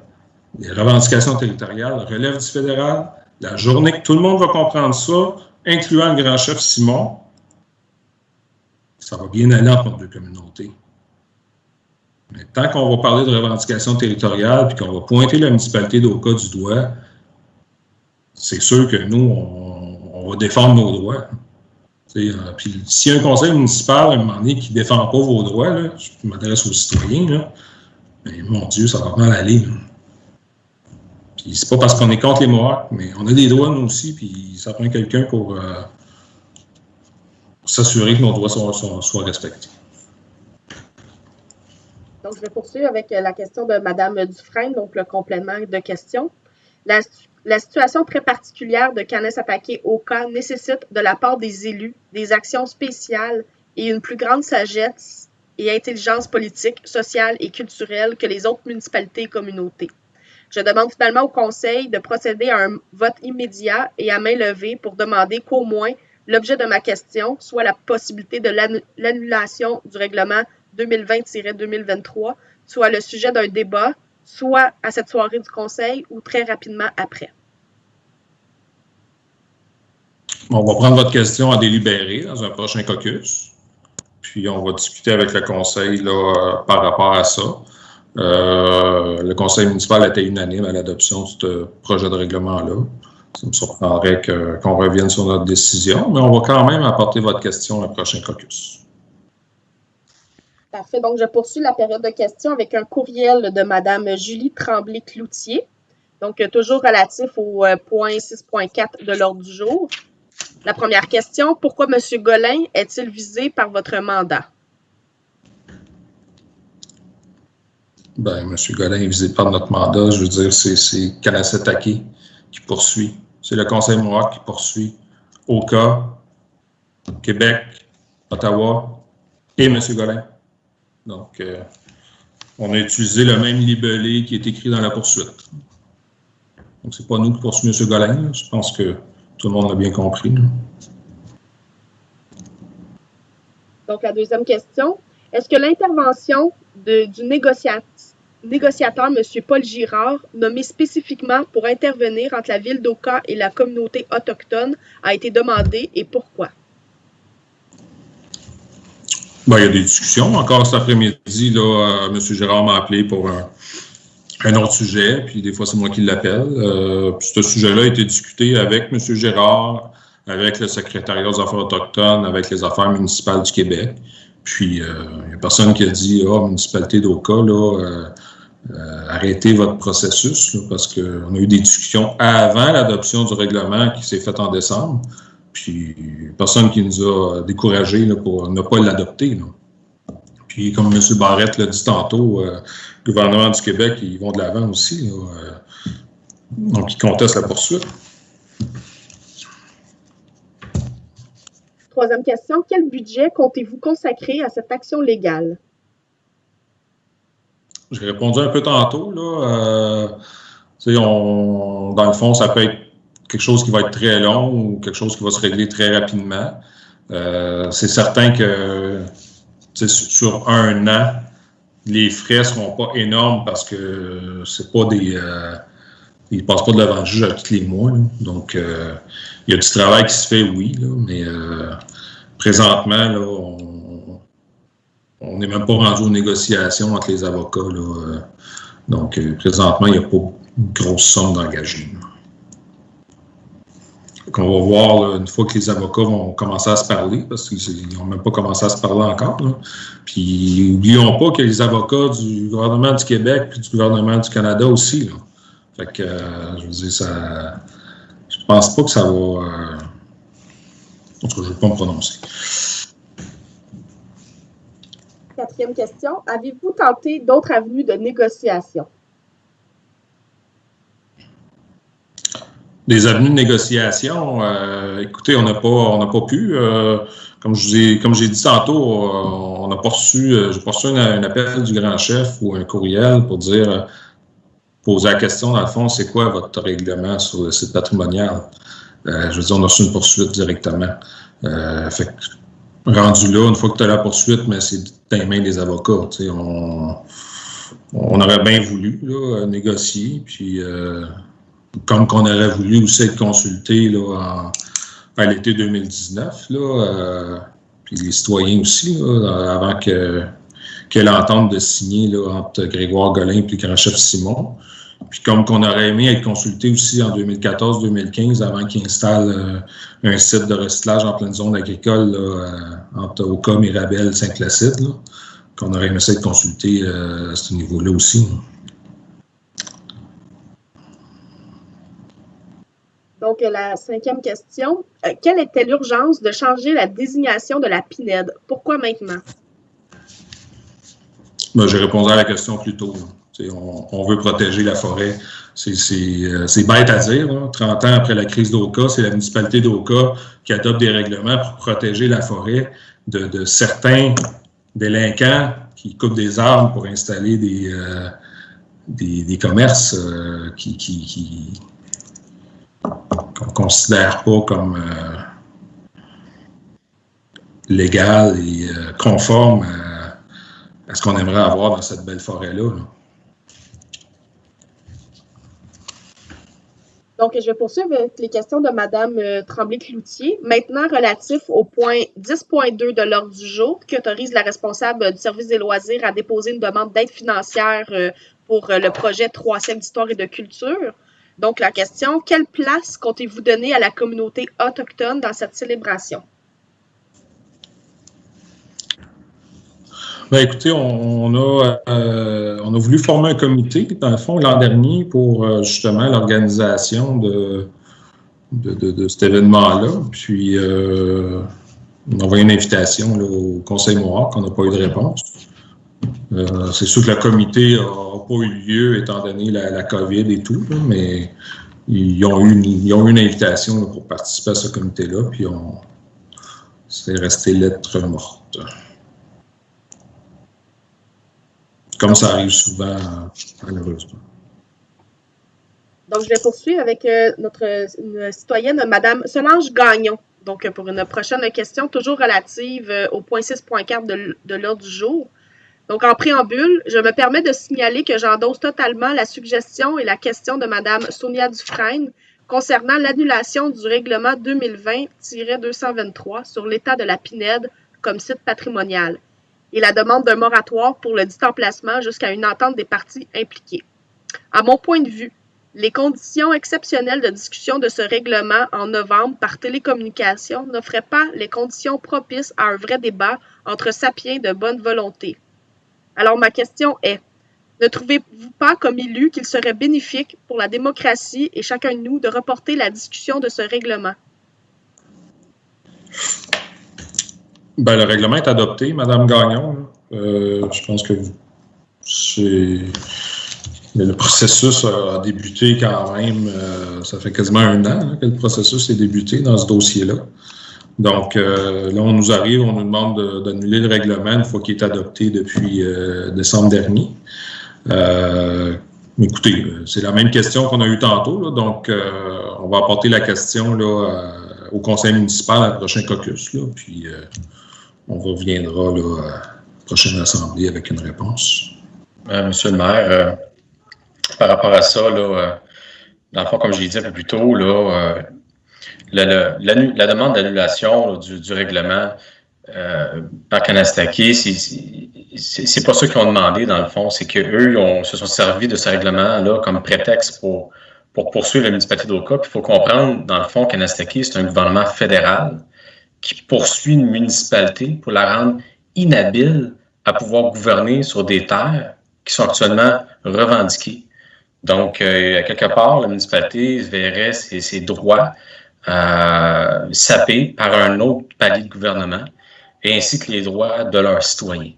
les revendications territoriales relèvent du fédéral. La journée que tout le monde va comprendre ça, incluant le grand chef Simon, ça va bien aller entre nos deux communautés. Mais tant qu'on va parler de revendications territoriales puis qu'on va pointer la municipalité d'Oka du doigt, c'est sûr que nous, on va défendre nos droits. Puis s'il y a un conseil municipal, à un moment donné, qui ne défend pas vos droits, là, je m'adresse aux citoyens, là, mais mon Dieu, ça va mal aller. Là. Puis c'est pas parce qu'on est contre les Mohawks, mais on a des droits, nous aussi, puis ça prend quelqu'un pour s'assurer que nos droits soient respectés. Donc, je vais poursuivre avec la question de Mme Dufresne, donc le complément de question. La situation très particulière de Kanesatake-Oka nécessite de la part des élus des actions spéciales et une plus grande sagesse et intelligence politique, sociale et culturelle que les autres municipalités et communautés. Je demande finalement au Conseil de procéder à un vote immédiat et à main levée pour demander qu'au moins l'objet de ma question soit la possibilité de l'annulation du règlement 2020-2023 soit le sujet d'un débat, soit à cette soirée du Conseil ou très rapidement après. On va prendre votre question à délibérer dans un prochain caucus. Puis on va discuter avec le Conseil là, par rapport à ça. Le Conseil municipal était unanime à l'adoption de ce projet de règlement-là. Ça me surprendrait qu'on revienne sur notre décision, mais on va quand même apporter votre question au prochain caucus. Parfait. Donc, je poursuis la période de questions avec un courriel de Mme Julie Tremblay-Cloutier, donc toujours relatif au point 6.4 de l'ordre du jour. La première question, pourquoi M. Golin est-il visé par votre mandat? Bien, M. Golin est visé par notre mandat. Je veux dire, c'est Kanesatake qui poursuit. C'est le Conseil Mohawk qui poursuit. Oka, Québec, Ottawa et M. Golin. Donc, on a utilisé le même libellé qui est écrit dans la poursuite. Donc, c'est pas nous qui poursuivons M. Golin. Là. Je pense que tout le monde l'a bien compris. Là. Donc, la deuxième question. Est-ce que l'intervention du négociateur, M. Paul Girard, nommé spécifiquement pour intervenir entre la ville d'Oka et la communauté autochtone, a été demandée et pourquoi? Bien, il y a des discussions. Encore cet après-midi, là, M. Girard m'a appelé pour un autre sujet, puis des fois, c'est moi qui l'appelle. Puis ce sujet-là a été discuté avec M. Girard, avec le secrétariat des Affaires autochtones, avec les Affaires municipales du Québec. Puis, il n'y a personne qui a dit « Ah, municipalité d'Oka, là, arrêtez votre processus, là, parce qu'on a eu des discussions avant l'adoption du règlement qui s'est fait en décembre. Puis, personne qui nous a découragés là, pour ne pas l'adopter. Puis, comme M. Barrette l'a dit tantôt, le gouvernement du Québec, ils vont de l'avant aussi. Là, donc, ils contestent la poursuite. Troisième question, quel budget comptez-vous consacrer à cette action légale? J'ai répondu un peu tantôt. Là, dans le fond, ça peut être quelque chose qui va être très long ou quelque chose qui va se régler très rapidement. C'est certain que sur un an, les frais ne seront pas énormes parce que c'est pas des... ils ne passent pas de devant le juge à tous les mois. Là. Donc, il y a du travail qui se fait, oui, là, mais présentement, là, on n'est même pas rendu aux négociations entre les avocats. Là, donc, présentement, il n'y a pas une grosse somme d'engagement. On va voir là, une fois que les avocats vont commencer à se parler, parce qu'ils n'ont même pas commencé à se parler encore. Là. Puis, n'oublions pas que les avocats du gouvernement du Québec et du gouvernement du Canada aussi. Là. Fait que, je veux dire, ça... Je pense pas que ça va... En tout cas, je ne vais pas me prononcer. Quatrième question. Avez-vous tenté d'autres avenues de négociation? Des avenues de négociation, écoutez, on n'a pas pu. Comme j'ai dit tantôt, on n'a pas reçu... j'ai pas reçu un appel du grand chef ou un courriel pour dire... poser la question, dans le fond, c'est quoi votre règlement sur le site patrimonial? Je veux dire, on a reçu une poursuite directement. Fait que, rendu là, une fois que tu as la poursuite, mais c'est dans les mains des avocats. On aurait bien voulu là, négocier, puis comme qu'on aurait voulu aussi être consulté là, à l'été 2019, là, puis les citoyens aussi, là, avant que l'entente de signer là, entre Grégoire Golin et le grand chef Simon, Puis comme qu'on aurait aimé être consulté aussi en 2014-2015 avant qu'ils installent un site de recyclage en pleine zone agricole là, entre Oka, Mirabel, Saint-Placide, là, qu'on aurait aimé ça être consulté à ce niveau-là aussi. Là. Donc, la 5e question. Quelle était l'urgence de changer la désignation de la PINED? Pourquoi maintenant? Ben, j'ai répondu à la question plus tôt. On veut protéger la forêt. C'est bête à dire. Là. 30 ans après la crise d'Oka, c'est la municipalité d'Oka qui adopte des règlements pour protéger la forêt de certains délinquants qui coupent des arbres pour installer des commerces qu'on ne considère pas comme légal et conforme à ce qu'on aimerait avoir dans cette belle forêt-là. Là. Donc, je vais poursuivre avec les questions de Mme Tremblay-Cloutier. Maintenant, relatif au point 10.2 de l'ordre du jour, qui autorise la responsable du service des loisirs à déposer une demande d'aide financière pour le projet 3e d'histoire et de culture. Donc, la question, quelle place comptez-vous donner à la communauté autochtone dans cette célébration? Bien, écoutez, on a voulu former un comité, dans le fond, l'an dernier, pour justement l'organisation de cet événement-là. Puis, on a envoyé une invitation là, au Conseil Mohawk, on n'a pas eu de réponse. C'est sûr que le comité n'a pas eu lieu, étant donné la COVID et tout, là, mais ils ont eu une invitation là, pour participer à ce comité-là, puis c'est resté lettre morte. Comme ça arrive souvent, malheureusement. Donc, je vais poursuivre avec notre citoyenne, Mme Solange Gagnon. Donc, pour une prochaine question, toujours relative au point 6.4 de l'ordre du jour. Donc, en préambule, je me permets de signaler que j'endosse totalement la suggestion et la question de Mme Sonia Dufresne concernant l'annulation du règlement 2020-223 sur l'état de la PINED comme site patrimonial et la demande d'un moratoire pour le dit emplacement jusqu'à une entente des parties impliquées. À mon point de vue, les conditions exceptionnelles de discussion de ce règlement en novembre par télécommunication n'offraient pas les conditions propices à un vrai débat entre sapiens de bonne volonté. Alors ma question est, ne trouvez-vous pas comme élu qu'il serait bénéfique pour la démocratie et chacun de nous de reporter la discussion de ce règlement? Ben, le règlement est adopté, Mme Gagnon. Je pense que le processus a débuté quand même, ça fait quasiment 1 an là, que le processus est débuté dans ce dossier-là. Donc, là, on nous arrive, on nous demande d'annuler le règlement une fois qu'il est adopté depuis décembre dernier. Écoutez, c'est la même question qu'on a eue tantôt, là, donc on va apporter la question là, au conseil municipal à la prochaine caucus, là, puis on reviendra là, à la prochaine assemblée avec une réponse. Monsieur le maire, par rapport à ça, là, dans le fond, comme je l'ai dit un peu plus tôt, là, la demande d'annulation du règlement par Kanestakis, c'est pas ça qu'ils ont demandé, dans le fond, c'est qu'eux se sont servis de ce règlement-là comme prétexte pour poursuivre la municipalité d'Oka. Puis il faut comprendre, dans le fond, Kanestakis, c'est un gouvernement fédéral qui poursuit une municipalité pour la rendre inhabile à pouvoir gouverner sur des terres qui sont actuellement revendiquées. Donc, à quelque part, la municipalité verrait ses droits sapés par un autre palier de gouvernement, et ainsi que les droits de leurs citoyens.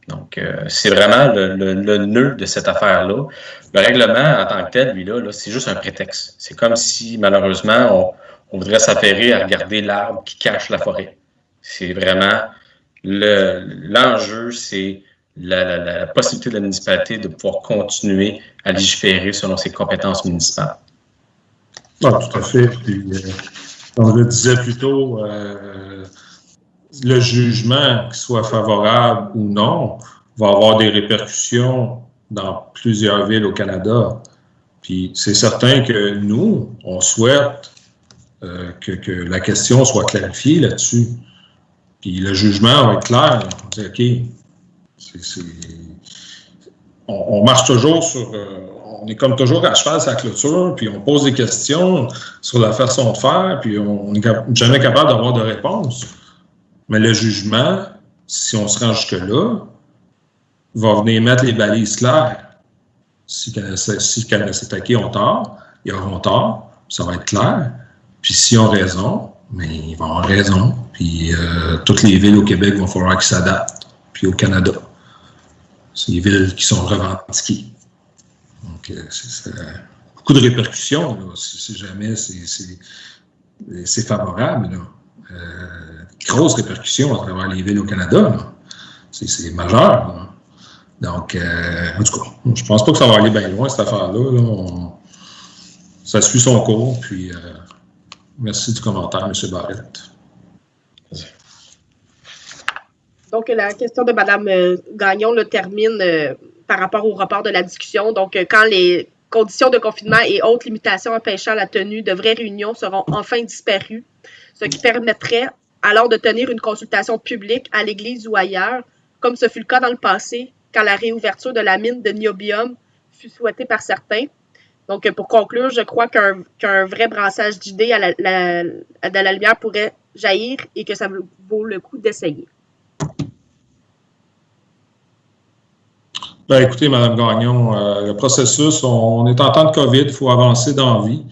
Donc, c'est vraiment le nœud de cette affaire-là. Le règlement, en tant que tel, lui-là, c'est juste un prétexte. C'est comme si, malheureusement, on voudrait s'affairer à regarder l'arbre qui cache la forêt. C'est vraiment l'enjeu, c'est la possibilité de la municipalité de pouvoir continuer à légiférer selon ses compétences municipales. Ah, tout à fait. Puis, comme je le disais plus tôt, le jugement, qu'il soit favorable ou non, va avoir des répercussions dans plusieurs villes au Canada. Puis c'est certain que nous, on souhaite que la question soit clarifiée là-dessus. Puis le jugement va être clair. On dit, OK, on marche toujours sur... on est comme toujours à cheval sur la clôture, puis on pose des questions sur la façon de faire, puis on n'est jamais capable d'avoir de réponse. Mais le jugement, si on se rend jusque-là, va venir mettre les balises claires. Si Kanessetake ont tort, ils auront tort, ça va être clair. Puis s'ils ont raison, mais ils vont avoir raison. Puis toutes les villes au Québec vont falloir qu'ils s'adaptent. Puis au Canada. C'est les villes qui sont revendiquées. Donc, c'est beaucoup de répercussions, là, si jamais c'est favorable. Là. Grosses répercussions à travers les villes au Canada. C'est majeur. Là. Donc, en tout cas, je pense pas que ça va aller bien loin, cette affaire-là. Là. Ça suit son cours, puis merci du commentaire, M. Barrette. Donc, la question de Mme Gagnon le termine par rapport au report de la discussion. Donc, quand les conditions de confinement et autres limitations empêchant la tenue de vraies réunions seront enfin disparues, ce qui permettrait alors de tenir une consultation publique à l'Église ou ailleurs, comme ce fut le cas dans le passé, quand la réouverture de la mine de niobium fut souhaitée par certains. Donc, pour conclure, je crois qu'un vrai brassage d'idées à la lumière pourrait jaillir et que ça vaut le coup d'essayer. Ben, écoutez, Mme Gagnon, le processus, on est en temps de COVID, il faut avancer dans la vie.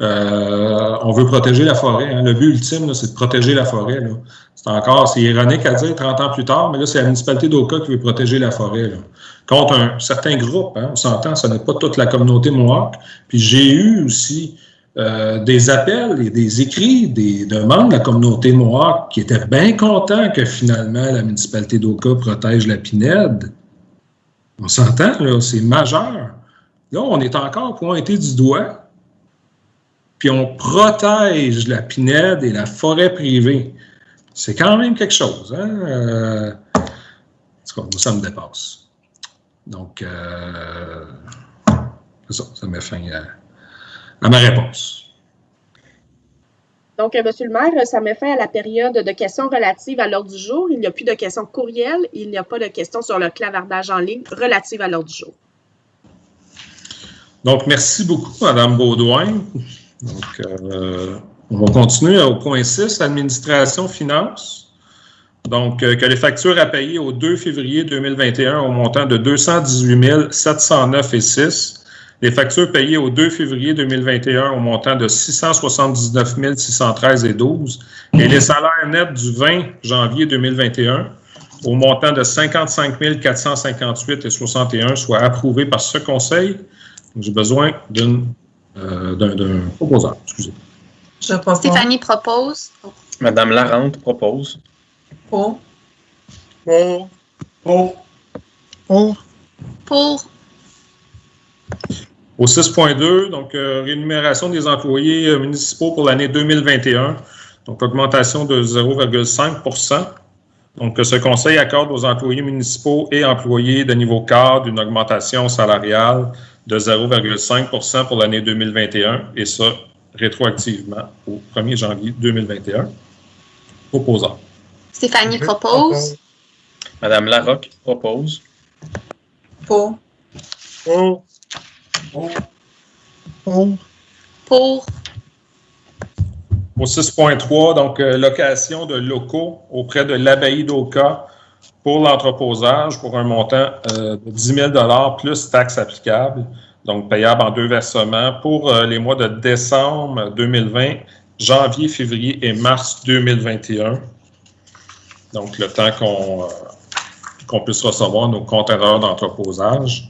On veut protéger la forêt. Hein. Le but ultime, c'est de protéger la forêt. C'est ironique à dire 30 ans plus tard, mais là, c'est la municipalité d'Oka qui veut protéger la forêt. Là. Contre un certain groupe, hein, on s'entend, ce n'est pas toute la communauté Mohawk. Puis j'ai eu aussi des appels et des écrits de membres de la communauté Mohawk qui étaient bien contents que finalement la municipalité d'Oka protège la pinède. On s'entend, là, c'est majeur. Là, on est encore pointé du doigt, puis on protège la pinède et la forêt privée. C'est quand même quelque chose, hein? En tout cas, ça me dépasse. Donc, c'est ça met fin à ma réponse. Donc, M. le maire, ça met fin à la période de questions relatives à l'ordre du jour. Il n'y a plus de questions courriels. Il n'y a pas de questions sur le clavardage en ligne relatives à l'ordre du jour. Donc, merci beaucoup, Mme Baudouin. Donc, on va continuer au point 6, administration, finances. Donc, que les factures à payer au 2 février 2021 au montant de 218 709,06. Les factures payées au 2 février 2021 au montant de 679 613,12 et les salaires nets du 20 janvier 2021 au montant de 55 458,61 soient approuvés par ce conseil. J'ai besoin d'un proposeur. Excusez. Je propose. Stéphanie propose. Madame Larente propose. Pour. Au 6.2, donc rémunération des employés municipaux pour l'année 2021, donc augmentation de 0,5 %. Donc, ce conseil accorde aux employés municipaux et employés de niveau cadre une augmentation salariale de 0,5 % pour l'année 2021, et ça rétroactivement au 1er janvier 2021. Proposant. Stéphanie propose. Madame Larocque propose. Pour. Au 6.3, donc location de locaux auprès de l'abbaye d'Oka pour l'entreposage pour un montant de 10 000 plus taxes applicables, donc payable en 2 versements pour les mois de décembre 2020, janvier, février et mars 2021. Donc, le temps qu'on puisse recevoir nos conteneurs d'entreposage.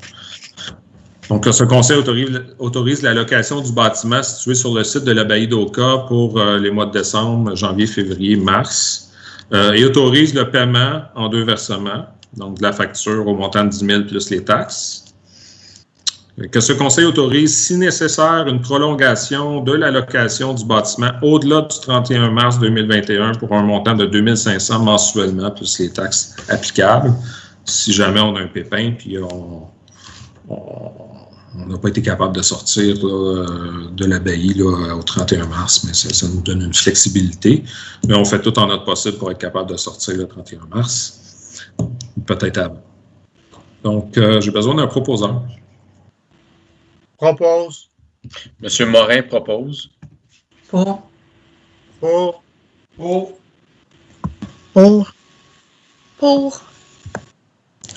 Donc, ce conseil autorise la location du bâtiment situé sur le site de l'abbaye d'Oka pour les mois de décembre, janvier, février, mars, et autorise le paiement en 2 versements, donc de la facture au montant de 10 000 plus les taxes. Que ce conseil autorise, si nécessaire, une prolongation de la location du bâtiment au-delà du 31 mars 2021 pour un montant de 2 500 mensuellement plus les taxes applicables, si jamais on a un pépin, puis on n'a pas été capable de sortir là, de l'abbaye au 31 mars, mais ça nous donne une flexibilité. Mais on fait tout en notre possible pour être capable de sortir le 31 mars, peut-être avant. Donc, j'ai besoin d'un proposeur. Propose. Monsieur Morin propose. Pour. Pour. Pour. Pour. Pour.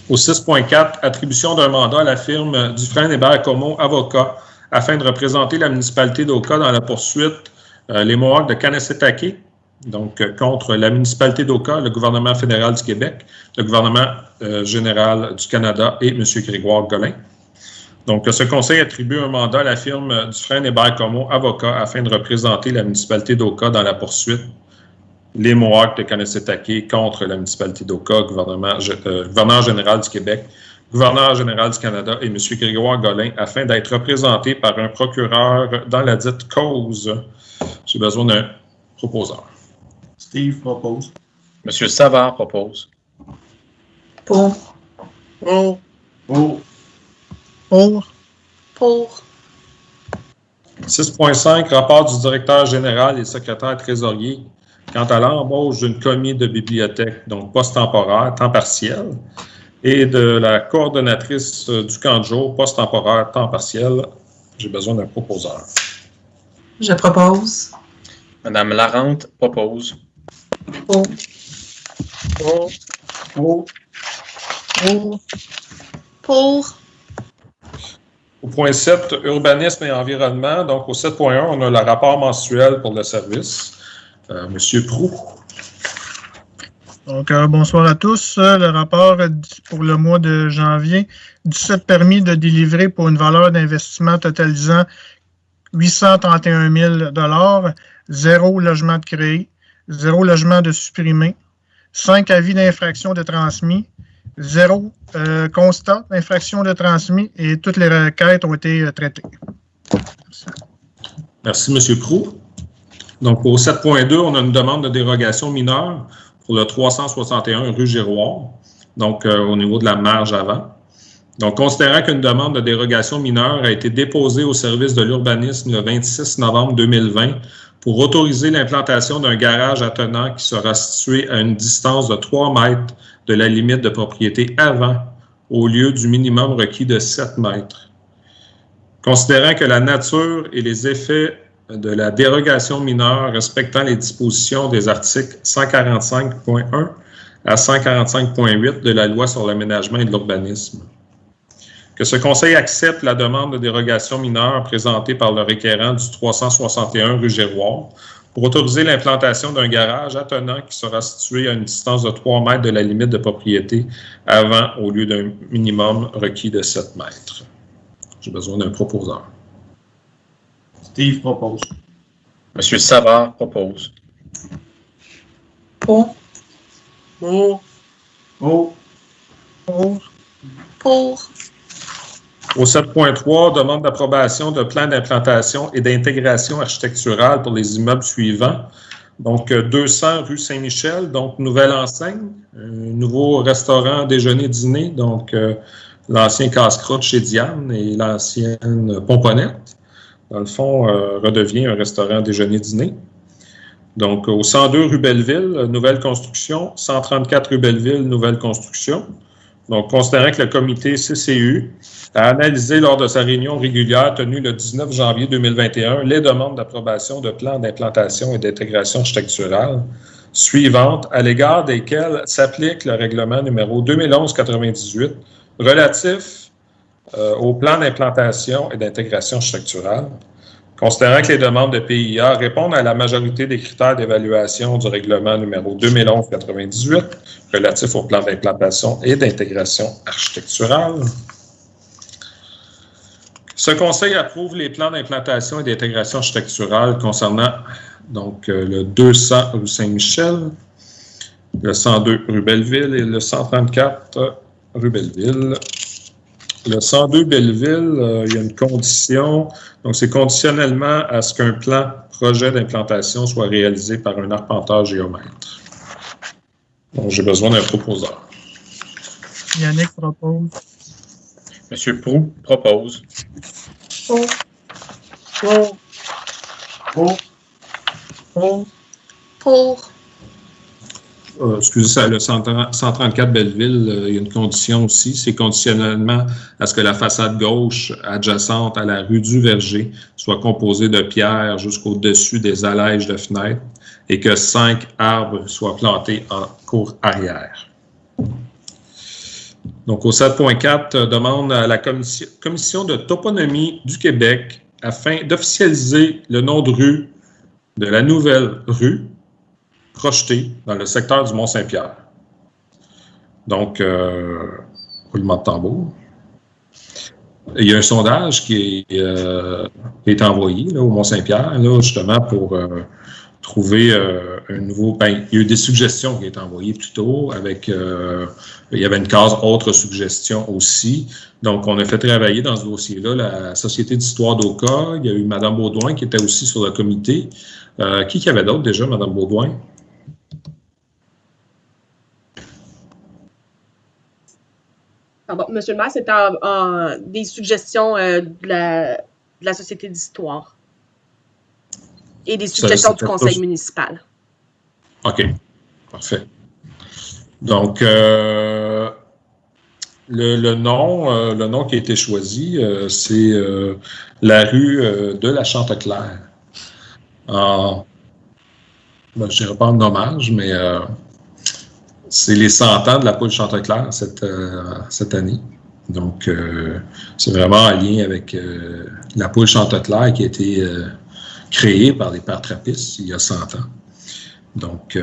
Au 6.4, attribution d'un mandat à la firme Dufresne Hébert Como, avocat, afin de représenter la municipalité d'Oka dans la poursuite les Mohawks de Kanessetake, donc contre la municipalité d'Oka, le gouvernement fédéral du Québec, le gouvernement général du Canada et M. Grégoire Golin. Donc, ce conseil attribue un mandat à la firme Dufresne Hébert Como, avocat, afin de représenter la municipalité d'Oka dans la poursuite les Mohawks de Kanessetake contre la municipalité d'Oka, gouverneur général du Québec, gouverneur général du Canada et M. Grégoire Golin, afin d'être représenté par un procureur dans la dite cause. J'ai besoin d'un proposeur. Steve propose. Monsieur Savard propose. Pour. Pour. Pour. Pour. Pour. 6.5, rapport du directeur général et secrétaire trésorier quant à l'embauche d'une commis de bibliothèque, donc poste temporaire, temps partiel, et de la coordonnatrice du camp de jour, poste temporaire, temps partiel. J'ai besoin d'un proposeur. Je propose. Madame Larente propose. Pour. Pour. Pour. Pour. Pour. Au point 7, urbanisme et environnement. Donc, au 7.1, on a le rapport mensuel pour le service. Monsieur Proux. Donc, bonsoir à tous. Le rapport pour le mois de janvier, 17 permis de délivrer pour une valeur d'investissement totalisant 831 000 0 logement de créé, 0 logement de supprimé, 5 avis d'infraction de transmis, 0 constat d'infraction de transmis et toutes les requêtes ont été traitées. Merci, Monsieur Proux. Donc, au 7.2, on a une demande de dérogation mineure pour le 361 rue Giroir, donc au niveau de la marge avant. Donc, considérant qu'une demande de dérogation mineure a été déposée au service de l'urbanisme le 26 novembre 2020 pour autoriser l'implantation d'un garage attenant qui sera situé à une distance de 3 mètres de la limite de propriété avant, au lieu du minimum requis de 7 mètres. Considérant que la nature et les effets de la dérogation mineure respectant les dispositions des articles 145.1 à 145.8 de la Loi sur l'aménagement et de l'urbanisme. Que ce Conseil accepte la demande de dérogation mineure présentée par le requérant du 361 rue Giroir pour autoriser l'implantation d'un garage attenant qui sera situé à une distance de 3 mètres de la limite de propriété avant, au lieu d'un minimum requis de 7 mètres. J'ai besoin d'un proposeur. Steve propose. Monsieur Savard propose. Pour. Pour. Pour. Pour. Pour. Au 7.3, demande d'approbation de plan d'implantation et d'intégration architecturale pour les immeubles suivants. Donc, 200 rue Saint-Michel, donc nouvelle enseigne, un nouveau restaurant déjeuner-dîner, donc l'ancien casse-croûte chez Diane et l'ancienne Pomponnette. Dans le fond, redevient un restaurant déjeuner-dîner. Donc, au 102 rue Belleville, nouvelle construction. 134 rue Belleville, nouvelle construction. Donc, considérant que le comité CCU a analysé lors de sa réunion régulière tenue le 19 janvier 2021 les demandes d'approbation de plans d'implantation et d'intégration architecturale suivantes à l'égard desquelles s'applique le règlement numéro 2011-98 relatif au plan d'implantation et d'intégration architecturale. Considérant que les demandes de PIA répondent à la majorité des critères d'évaluation du règlement numéro 2011-98 relatif au plan d'implantation et d'intégration architecturale. Ce Conseil approuve les plans d'implantation et d'intégration architecturale concernant donc, le 200 rue Saint-Michel, le 102 rue Belleville et le 134 rue Belleville. Le 102 Belleville, il y a une condition, donc c'est conditionnellement à ce qu'un plan projet d'implantation soit réalisé par un arpenteur géomètre. Donc, j'ai besoin d'un proposeur. Yannick propose. Monsieur Proux propose. Pour. Pour. Pour. Pour. excusez ça, le 134 Belleville, il y a une condition aussi, c'est conditionnellement à ce que la façade gauche adjacente à la rue du Verger soit composée de pierres jusqu'au-dessus des allèges de fenêtres et que 5 arbres soient plantés en cour arrière. Donc, au 7.4, demande à la Commission de toponymie du Québec afin d'officialiser le nom de rue de la nouvelle rue projetée dans le secteur du Mont-Saint-Pierre. Donc, roulement de tambour. Il y a un sondage qui est envoyé là, au Mont-Saint-Pierre, là, justement, pour trouver un nouveau... Ben, il y a eu des suggestions qui ont été envoyées plus tôt avec... il y avait une case « Autres suggestions » aussi. Donc, on a fait travailler dans ce dossier-là la Société d'histoire d'Oka. Il y a eu Mme Baudouin qui était aussi sur le comité. Qui avait d'autres déjà, Mme Baudouin? Pardon, Monsieur le maire, c'était des suggestions de la Société d'histoire et des suggestions du conseil municipal. OK, parfait. Donc, le nom qui a été choisi, c'est la rue de la Chanteclair. Ben, je ne dirais pas en hommage, mais c'est les 100 ans de la poule Chanteclair cette année. Donc, c'est vraiment en lien avec la poule Chanteclair qui a été créée par les pères trappistes il y a 100 ans. Donc,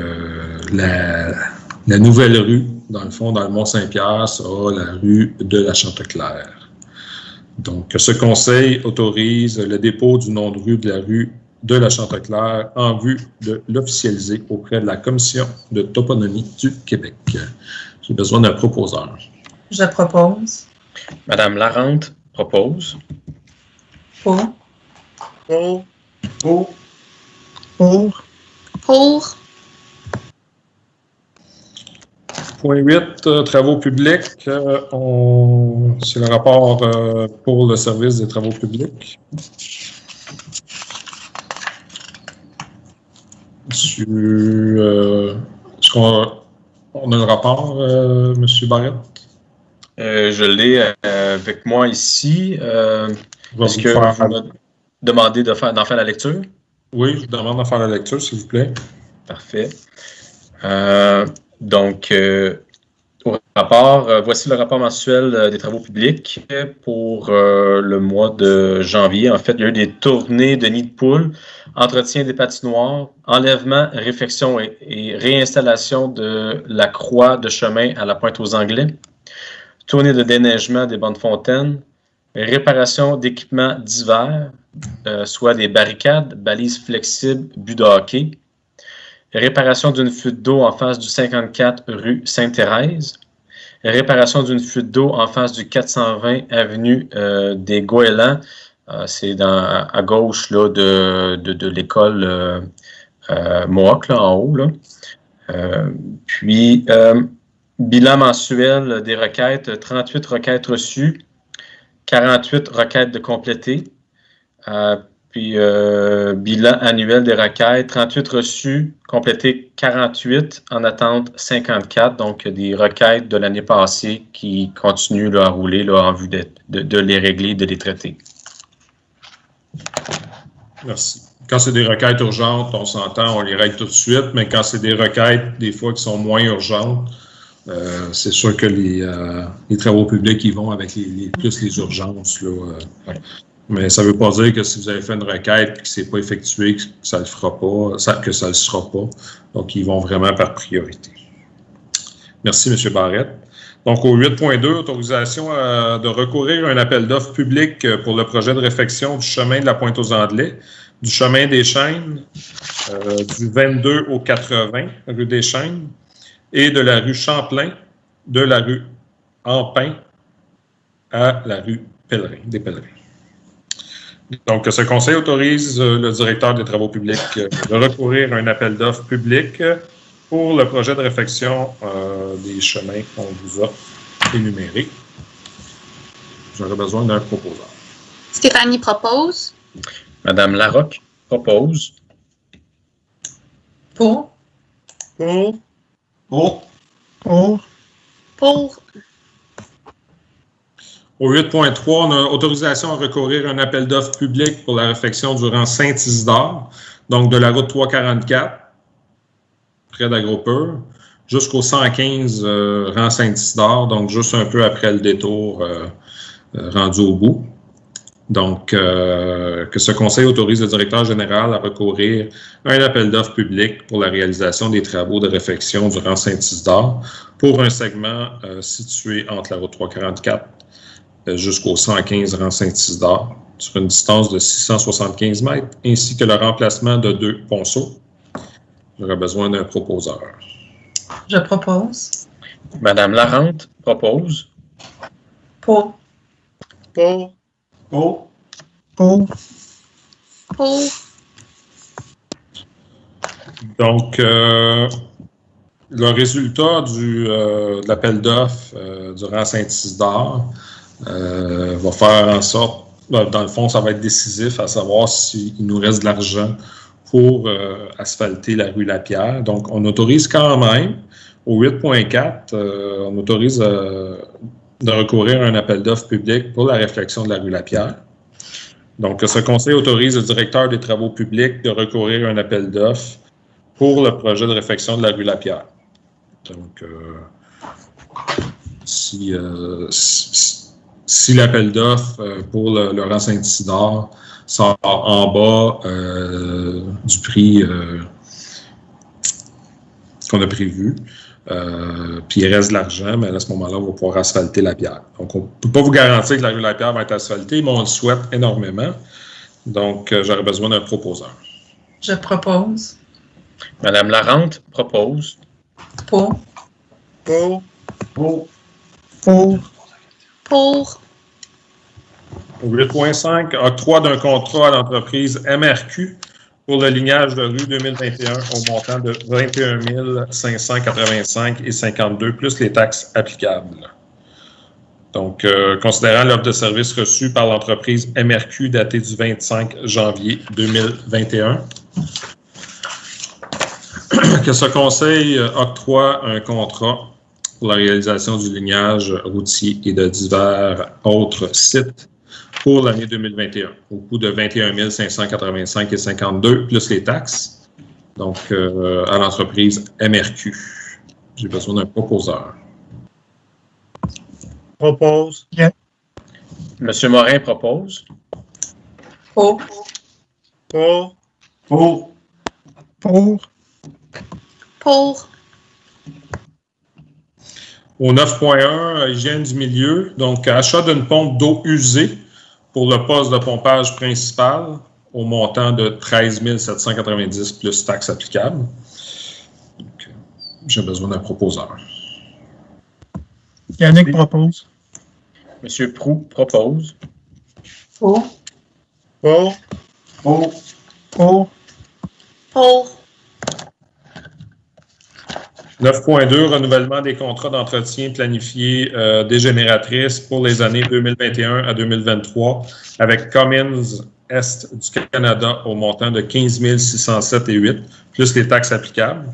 la nouvelle rue, dans le fond, dans le Mont-Saint-Pierre, sera la rue de la Chanteclair. Donc, ce conseil autorise le dépôt du nom de rue de la rue de la Chanteclair en vue de l'officialiser auprès de la Commission de toponymie du Québec. J'ai besoin d'un proposeur. Je propose. Madame Larente propose. Pour. Pour. Pour. Pour. Pour. Point 8, travaux publics. C'est le rapport pour le service des travaux publics. Est-ce qu'on a le rapport, M. Barrette? Je l'ai avec moi ici. Est-ce que vous me demandez d'en faire la lecture? Oui, je vous demande d'en faire la lecture, s'il vous plaît. Parfait. Donc, au rapport, voici le rapport mensuel des travaux publics pour le mois de janvier. En fait, il y a eu des tournées de nids de poules, entretien des patinoires, enlèvement, réfection et réinstallation de la croix de chemin à la Pointe-aux-Anglais, tournée de déneigement des bancs de fontaine, réparation d'équipements divers, soit des barricades, balises flexibles, buts de hockey, réparation d'une fuite d'eau en face du 54 rue Sainte-Thérèse, réparation d'une fuite d'eau en face du 420 avenue des Goélands, c'est à gauche là, de l'école Mohawk, là, en haut. Là. Puis, bilan mensuel des requêtes, 38 requêtes reçues, 48 requêtes de compléter. Puis, bilan annuel des requêtes, 38 reçus, complété 48, en attente 54. Donc, des requêtes de l'année passée qui continuent là, à rouler là, en vue de les régler, de les traiter. Merci. Quand c'est des requêtes urgentes, on s'entend, on les règle tout de suite, mais quand c'est des requêtes, des fois, qui sont moins urgentes, c'est sûr que les travaux publics, ils vont avec plus les urgences, là. Ouais. Mais ça ne veut pas dire que si vous avez fait une requête et que ce n'est pas effectué, que ça ne le fera pas, que ça ne le sera pas. Donc, ils vont vraiment par priorité. Merci, M. Barrette. Donc, au 8.2, autorisation de recourir à un appel d'offres public pour le projet de réfection du chemin de la Pointe-aux-Anglais, du chemin des Chênes, du 22 au 80, rue des Chênes, et de la rue Champlain, de la rue Ampin à la rue des Pèlerins. Donc, ce conseil autorise le directeur des travaux publics de recourir à un appel d'offres public pour le projet de réfection des chemins qu'on vous a énumérés. J'aurais besoin d'un proposeur. Stéphanie propose. Madame Larocque propose. Pour. Pour. Pour. Pour. Pour. Au 8.3, on a autorisation à recourir à un appel d'offres public pour la réfection du rang Saint-Isidore, donc de la route 344, près d'Agropur, jusqu'au 115 rang Saint-Isidore, donc juste un peu après le détour rendu au bout. Donc, que ce conseil autorise le directeur général à recourir à un appel d'offres public pour la réalisation des travaux de réfection du rang Saint-Isidore pour un segment situé entre la route 344 jusqu'au 115 rang Saint-Isidore, sur une distance de 675 mètres, ainsi que le remplacement de 2 ponceaux. J'aurais besoin d'un proposeur. Je propose. Madame Larente propose. Pour. Pour. Pour. Pour. Pour. Donc, le résultat de l'appel d'offres du rang Saint-Isidore va faire en sorte, dans le fond, ça va être décisif à savoir s'il nous reste de l'argent pour asphalter la rue Lapierre. Donc, on autorise quand même, au 8.4, on autorise de recourir à un appel d'offres public pour la réfection de la rue Lapierre. Donc, ce conseil autorise le directeur des travaux publics de recourir à un appel d'offres pour le projet de réfection de la rue Lapierre. Donc, si l'appel d'offres pour le rang Saint-Isidore sort en bas du prix qu'on a prévu, puis il reste de l'argent, mais à ce moment-là, on va pouvoir asphalter la pierre. Donc, on ne peut pas vous garantir que la rue Lapierre va être asphaltée, mais on le souhaite énormément. Donc, j'aurais besoin d'un proposeur. Je propose. Madame Larente propose. Pour. Pour. Pour. Pour. Pour. 8.5, octroi d'un contrat à l'entreprise MRQ pour le lignage de rue 2021 au montant de 21 585 et 52 plus les taxes applicables. Donc, considérant l'offre de service reçue par l'entreprise MRQ datée du 25 janvier 2021, que ce conseil octroie un contrat pour la réalisation du lignage routier et de divers autres sites pour l'année 2021, au coût de 21 585 et 52 plus les taxes, donc à l'entreprise MRQ. J'ai besoin d'un proposeur. Propose. Monsieur Morin propose. Pour. Pour. Pour. Pour. Pour. Au 9.1, hygiène du milieu, donc achat d'une pompe d'eau usée pour le poste de pompage principal au montant de 13 790 plus taxes applicables. J'ai besoin d'un proposeur. Yannick propose. Monsieur Proux propose. Pour. Pour. Pour. Pour. Pour. 9.2, renouvellement des contrats d'entretien planifiés des génératrices pour les années 2021 à 2023 avec Cummins Est du Canada au montant de 15 607 et 8 plus les taxes applicables.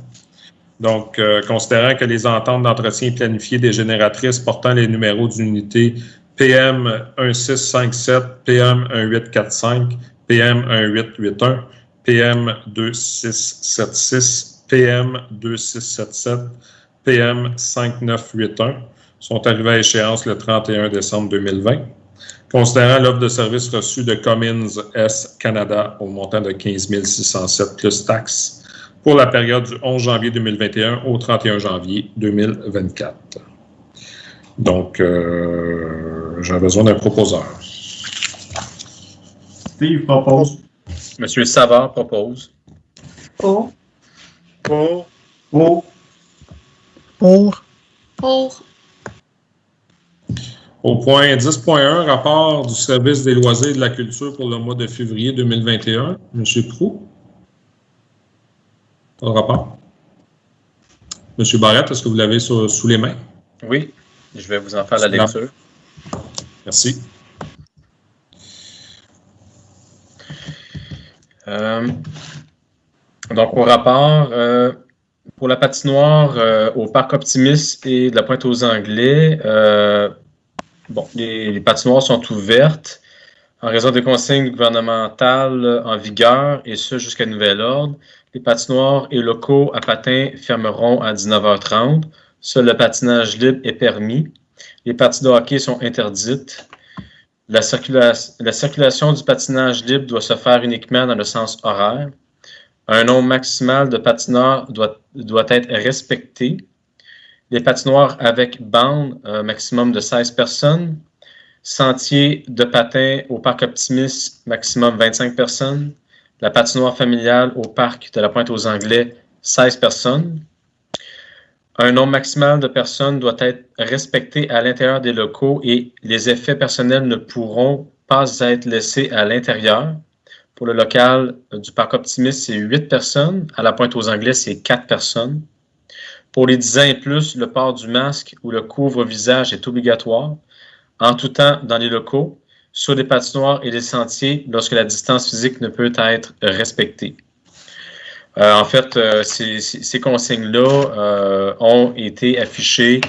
Donc, considérant que les ententes d'entretien planifiées des génératrices portant les numéros d'unité PM 1657, PM 1845, PM 1881, PM 2676, PM 2677, PM 5981 sont arrivés à échéance le 31 décembre 2020. Considérant l'offre de service reçue de Cummins S Canada au montant de 15 607 plus taxes pour la période du 11 janvier 2021 au 31 janvier 2024. Donc, j'ai besoin d'un proposeur. Steve propose. Monsieur Savard propose. Pour. Pour. Pour. Pour. Pour. Au point 10.1, rapport du service des loisirs et de la culture pour le mois de février 2021. Monsieur Proux. Pas de rapport. Monsieur Barrette, est-ce que vous l'avez sous les mains? Oui, je vais vous en faire la lecture. Merci. Donc, au rapport, Pour la patinoire au Parc Optimus et de la Pointe-aux-Anglais, les patinoires sont ouvertes en raison des consignes gouvernementales en vigueur, et ce jusqu'à nouvel ordre. Les patinoires et locaux à patins fermeront à 19h30. Seul le patinage libre est permis. Les parties de hockey sont interdites. La circulation du patinage libre doit se faire uniquement dans le sens horaire. Un nombre maximal de patineurs doit être respecté. Les patinoires avec bande, maximum de 16 personnes. Sentier de patins au Parc Optimus, maximum 25 personnes. La patinoire familiale au Parc de la Pointe-aux-Anglais, 16 personnes. Un nombre maximal de personnes doit être respecté à l'intérieur des locaux et les effets personnels ne pourront pas être laissés à l'intérieur. Pour le local du Parc Optimus, c'est 8 personnes. À la Pointe-aux-Anglais, c'est 4 personnes. Pour les 10 ans et plus, le port du masque ou le couvre-visage est obligatoire. En tout temps, dans les locaux, sur les patinoires et les sentiers, lorsque la distance physique ne peut être respectée. En fait, ces consignes-là ont été affichées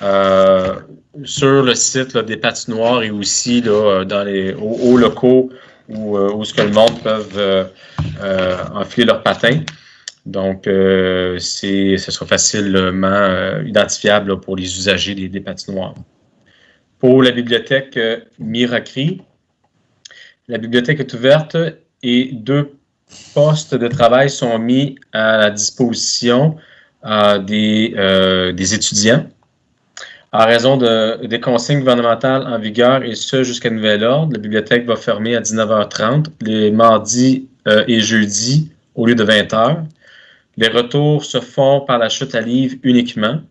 sur le site des patinoires et aussi là, dans les hauts locaux où ce que le monde peut enfiler leurs patins. Donc, ce sera facilement identifiable là, pour les usagers des patinoires. Pour la bibliothèque Miracri, la bibliothèque est ouverte et 2 postes de travail sont mis à la disposition des étudiants. En raison des consignes gouvernementales en vigueur et ce jusqu'à nouvel ordre, la bibliothèque va fermer à 19h30 les mardis et jeudis au lieu de 20h. Les retours se font par la chute à livres uniquement.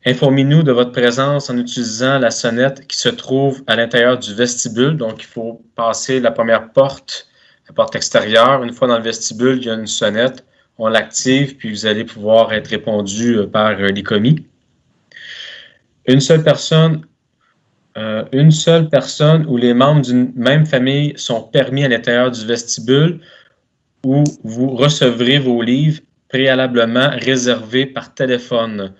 Informez-nous de votre présence en utilisant la sonnette qui se trouve à l'intérieur du vestibule. Donc, il faut passer la première porte, la porte extérieure. Une fois dans le vestibule, il y a une sonnette. On l'active, puis vous allez pouvoir être répondu par les commis. Une seule personne ou les membres d'une même famille sont permis à l'intérieur du vestibule où vous recevrez vos livres préalablement réservés par téléphone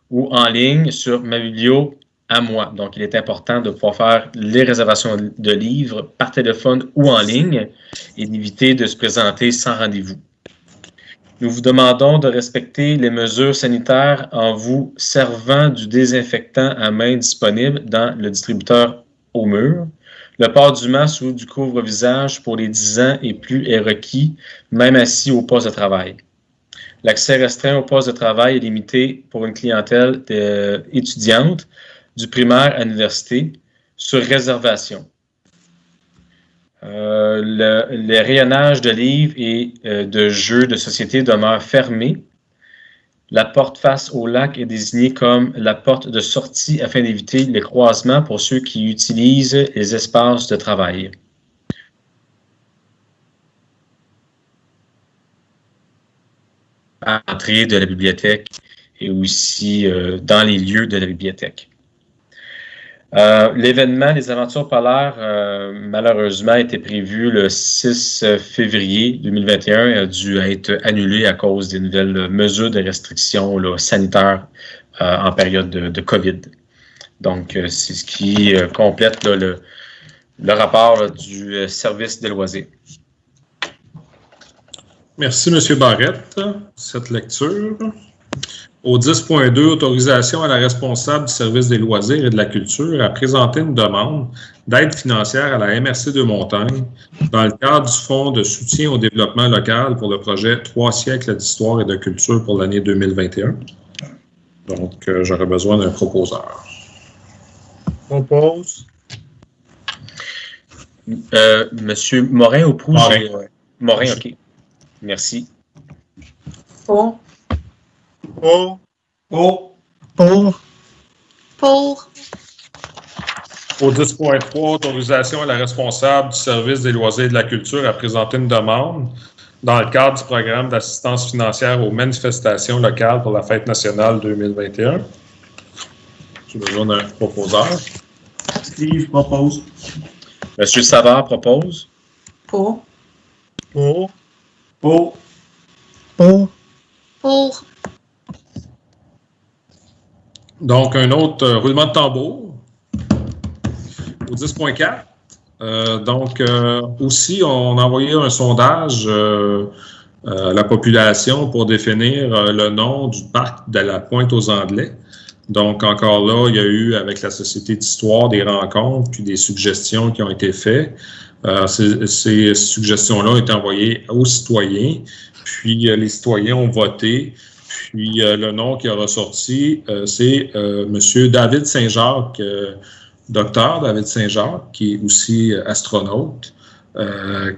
ou en ligne sur ma biblio à moi. Donc, il est important de pouvoir faire les réservations de livres par téléphone ou en ligne et d'éviter de se présenter sans rendez-vous. Nous vous demandons de respecter les mesures sanitaires en vous servant du désinfectant à main disponible dans le distributeur au mur. Le port du masque ou du couvre-visage pour les 10 ans et plus est requis, même assis au poste de travail. L'accès restreint au poste de travail est limité pour une clientèle étudiante du primaire à l'université sur réservation. Les rayonnages de livres et de jeux de société demeurent fermés. La porte face au lac est désignée comme la porte de sortie afin d'éviter les croisements pour ceux qui utilisent les espaces de travail. À l'entrée de la bibliothèque et aussi dans les lieux de la bibliothèque. L'événement Les Aventures polaires, malheureusement, était prévu le 6 février 2021 et a dû être annulé à cause des nouvelles mesures de restriction là, sanitaires en période de COVID. Donc, c'est ce qui complète là, le rapport là, du service des loisirs. Merci, M. Barrette, pour cette lecture. Au 10.2, autorisation à la responsable du service des loisirs et de la culture à présenter une demande d'aide financière à la MRC de Montagne dans le cadre du Fonds de soutien au développement local pour le projet 3 siècles d'histoire et de culture pour l'année 2021. Donc, j'aurais besoin d'un proposeur. Propose. Monsieur Morin ou Proux? Morin, OK. Merci. Pour. Pour. Pour. Pour. Au 10.3, autorisation à la responsable du service des loisirs et de la culture à présenter une demande dans le cadre du programme d'assistance financière aux manifestations locales pour la Fête nationale 2021. J'ai besoin d'un proposeur. Steve propose. Monsieur Savard propose. Pour. Pour. Pour. Pour. Pour. Donc, un autre roulement de tambour au 10.4. Aussi, on a envoyé un sondage à la population pour définir le nom du parc de la Pointe-aux-Anglais. Donc, encore là, il y a eu, avec la Société d'histoire, des rencontres puis des suggestions qui ont été faites. Ces suggestions-là ont été envoyées aux citoyens, puis les citoyens ont voté. Puis le nom qui a ressorti, c'est M. David Saint-Jacques, docteur David Saint-Jacques, qui est aussi astronaute,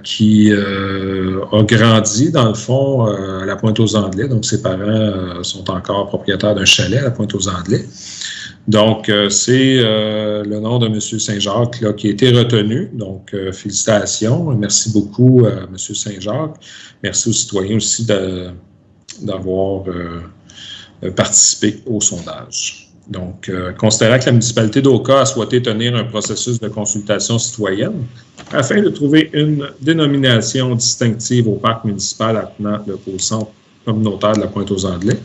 qui a grandi, dans le fond, à la Pointe-aux-Anglais. Donc, ses parents sont encore propriétaires d'un chalet à la Pointe-aux-Anglais. Donc, c'est le nom de M. Saint-Jacques là, qui a été retenu. Donc, félicitations. Merci beaucoup à M. Saint-Jacques. Merci aux citoyens aussi d'avoir participé au sondage. Donc, considérant que la municipalité d'Oka a souhaité tenir un processus de consultation citoyenne afin de trouver une dénomination distinctive au parc municipal attenant au centre communautaire de la Pointe-aux-Anglais,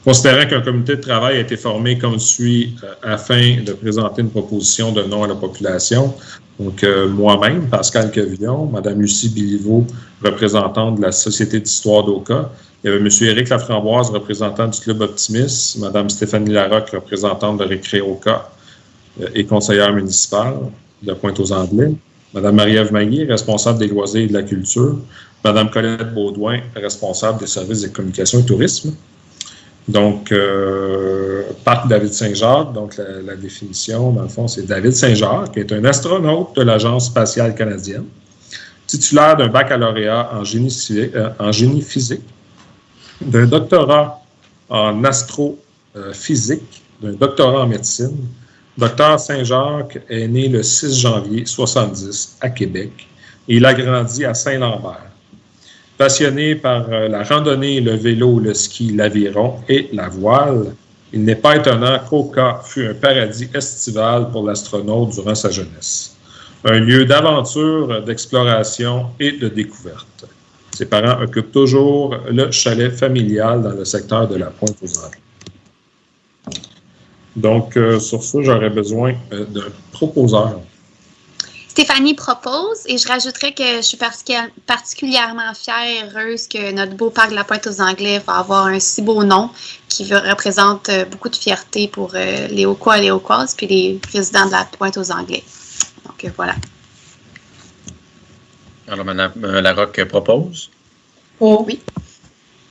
considérant qu'un comité de travail a été formé comme suit afin de présenter une proposition de nom à la population. Donc, moi-même, Pascal Quevillon, Mme Lucie Biliveau, représentante de la Société d'histoire d'Oka. Il y avait M. Éric Laframboise, représentant du Club Optimis, Mme Stéphanie Larocque, représentante de Récré-Oka et conseillère municipale de Pointe-aux-Anglais, Mme Marie-Ève Mailly, responsable des loisirs et de la culture, Mme Colette Baudouin, responsable des services de communication et tourisme. Donc, Parc David Saint-Jacques, donc la définition, dans le fond, c'est David Saint-Jacques, qui est un astronaute de l'Agence spatiale canadienne, titulaire d'un baccalauréat en génie physique, d'un doctorat en astrophysique, d'un doctorat en médecine. Dr Saint-Jacques est né le 6 janvier 1970 à Québec et il a grandi à Saint-Lambert. Passionné par la randonnée, le vélo, le ski, l'aviron et la voile, il n'est pas étonnant qu'Oka fut un paradis estival pour l'astronaute durant sa jeunesse. Un lieu d'aventure, d'exploration et de découverte. Ses parents occupent toujours le chalet familial dans le secteur de la Pointe-aux-Anglais. Donc, sur ça, j'aurais besoin d'un proposeur. Stéphanie propose, et je rajouterais que je suis particulièrement fière et heureuse que notre beau parc de la Pointe-aux-Anglais va avoir un si beau nom qui représente beaucoup de fierté pour les Auquois et les Auquoises, puis les résidents de la Pointe-aux-Anglais. Donc, voilà. Alors, Mme Larocque propose. Pour. Oui.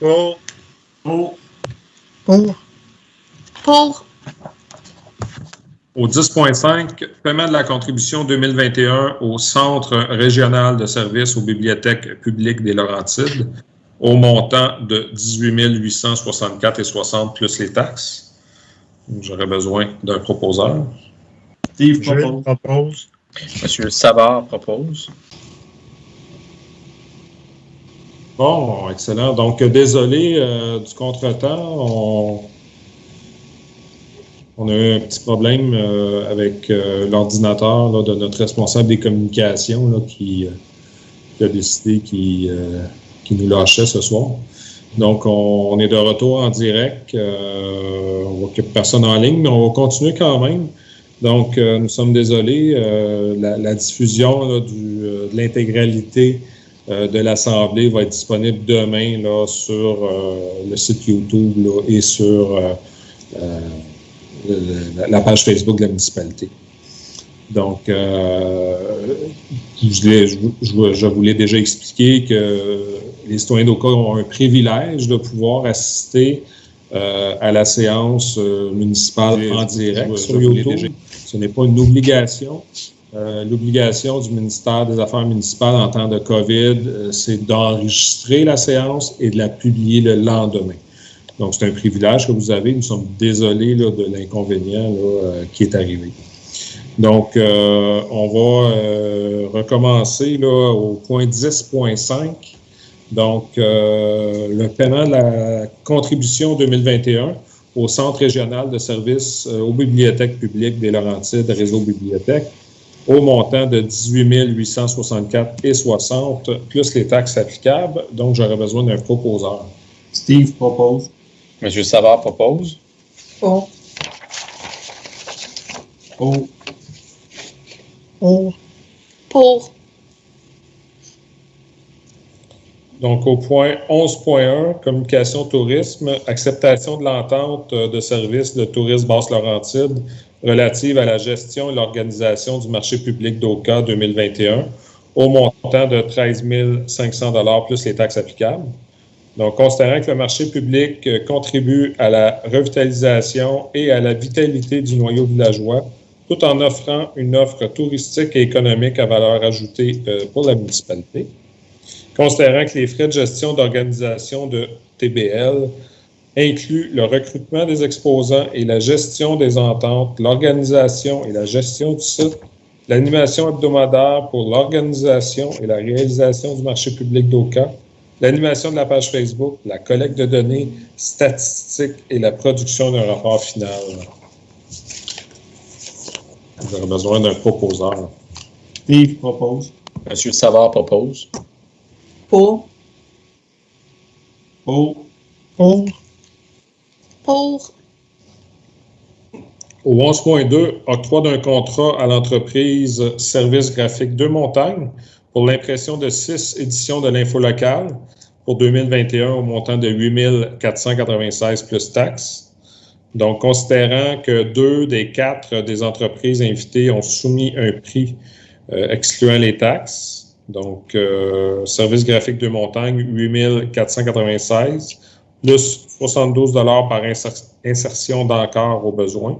Pour. Pour. Pour. Pour. Au 10.5, paiement de la contribution 2021 au Centre régional de services aux bibliothèques publiques des Laurentides au montant de 18 864,60 plus les taxes. J'aurais besoin d'un proposeur. Steve Je propose. M. Savard propose. Bon, excellent. Donc, désolé du contretemps. On a eu un petit problème avec l'ordinateur là, de notre responsable des communications là, qui a décidé qu'il nous lâchait ce soir. Donc, on est de retour en direct. On voit qu'il n'y a personne en ligne, mais on va continuer quand même. Donc, nous sommes désolés. La diffusion là, de l'intégralité de l'Assemblée va être disponible demain là, sur le site YouTube là, et sur la page Facebook de la municipalité. Donc, je vous l'ai déjà expliqué que les citoyens d'Oka ont un privilège de pouvoir assister à la séance municipale en direct sur YouTube. Ce n'est pas une obligation. L'obligation du ministère des Affaires municipales en temps de COVID, c'est d'enregistrer la séance et de la publier le lendemain. Donc, c'est un privilège que vous avez. Nous sommes désolés là, de l'inconvénient qui est arrivé. Donc, on va recommencer là, au point 10.5. Donc, le paiement de la contribution 2021 au Centre régional de services aux bibliothèques publiques des Laurentides, réseau bibliothèque, au montant de 18 864,60 plus les taxes applicables. Donc, j'aurais besoin d'un proposeur. Steve propose. M. Savard propose. Pour. Pour. Pour. Pour. Donc, au point 11.1, communication tourisme, acceptation de l'entente de services de tourisme Basse-Laurentide relative à la gestion et l'organisation du marché public d'Oka 2021 au montant de 13 500 $ plus les taxes applicables. Donc, considérant que le marché public contribue à la revitalisation et à la vitalité du noyau villageois, tout en offrant une offre touristique et économique à valeur ajoutée pour la municipalité. Considérant que les frais de gestion d'organisation de TBL incluent le recrutement des exposants et la gestion des ententes, l'organisation et la gestion du site, l'animation hebdomadaire pour l'organisation et la réalisation du marché public d'Oka, l'animation de la page Facebook, la collecte de données statistiques et la production d'un rapport final. J'aurais besoin d'un proposeur. Steve propose. Monsieur Savard propose. Pour. Pour. Pour. Pour. Au 11.2, octroi d'un contrat à l'entreprise Service graphique de Montagne pour l'impression de 6 éditions de l'info locale pour 2021 au montant de 8 496 plus taxes. Donc, considérant que 2 des 4 des entreprises invitées ont soumis un prix excluant les taxes, donc Service graphique de Montagne, 8 496 plus 72 $ par insertion d'encart au besoin.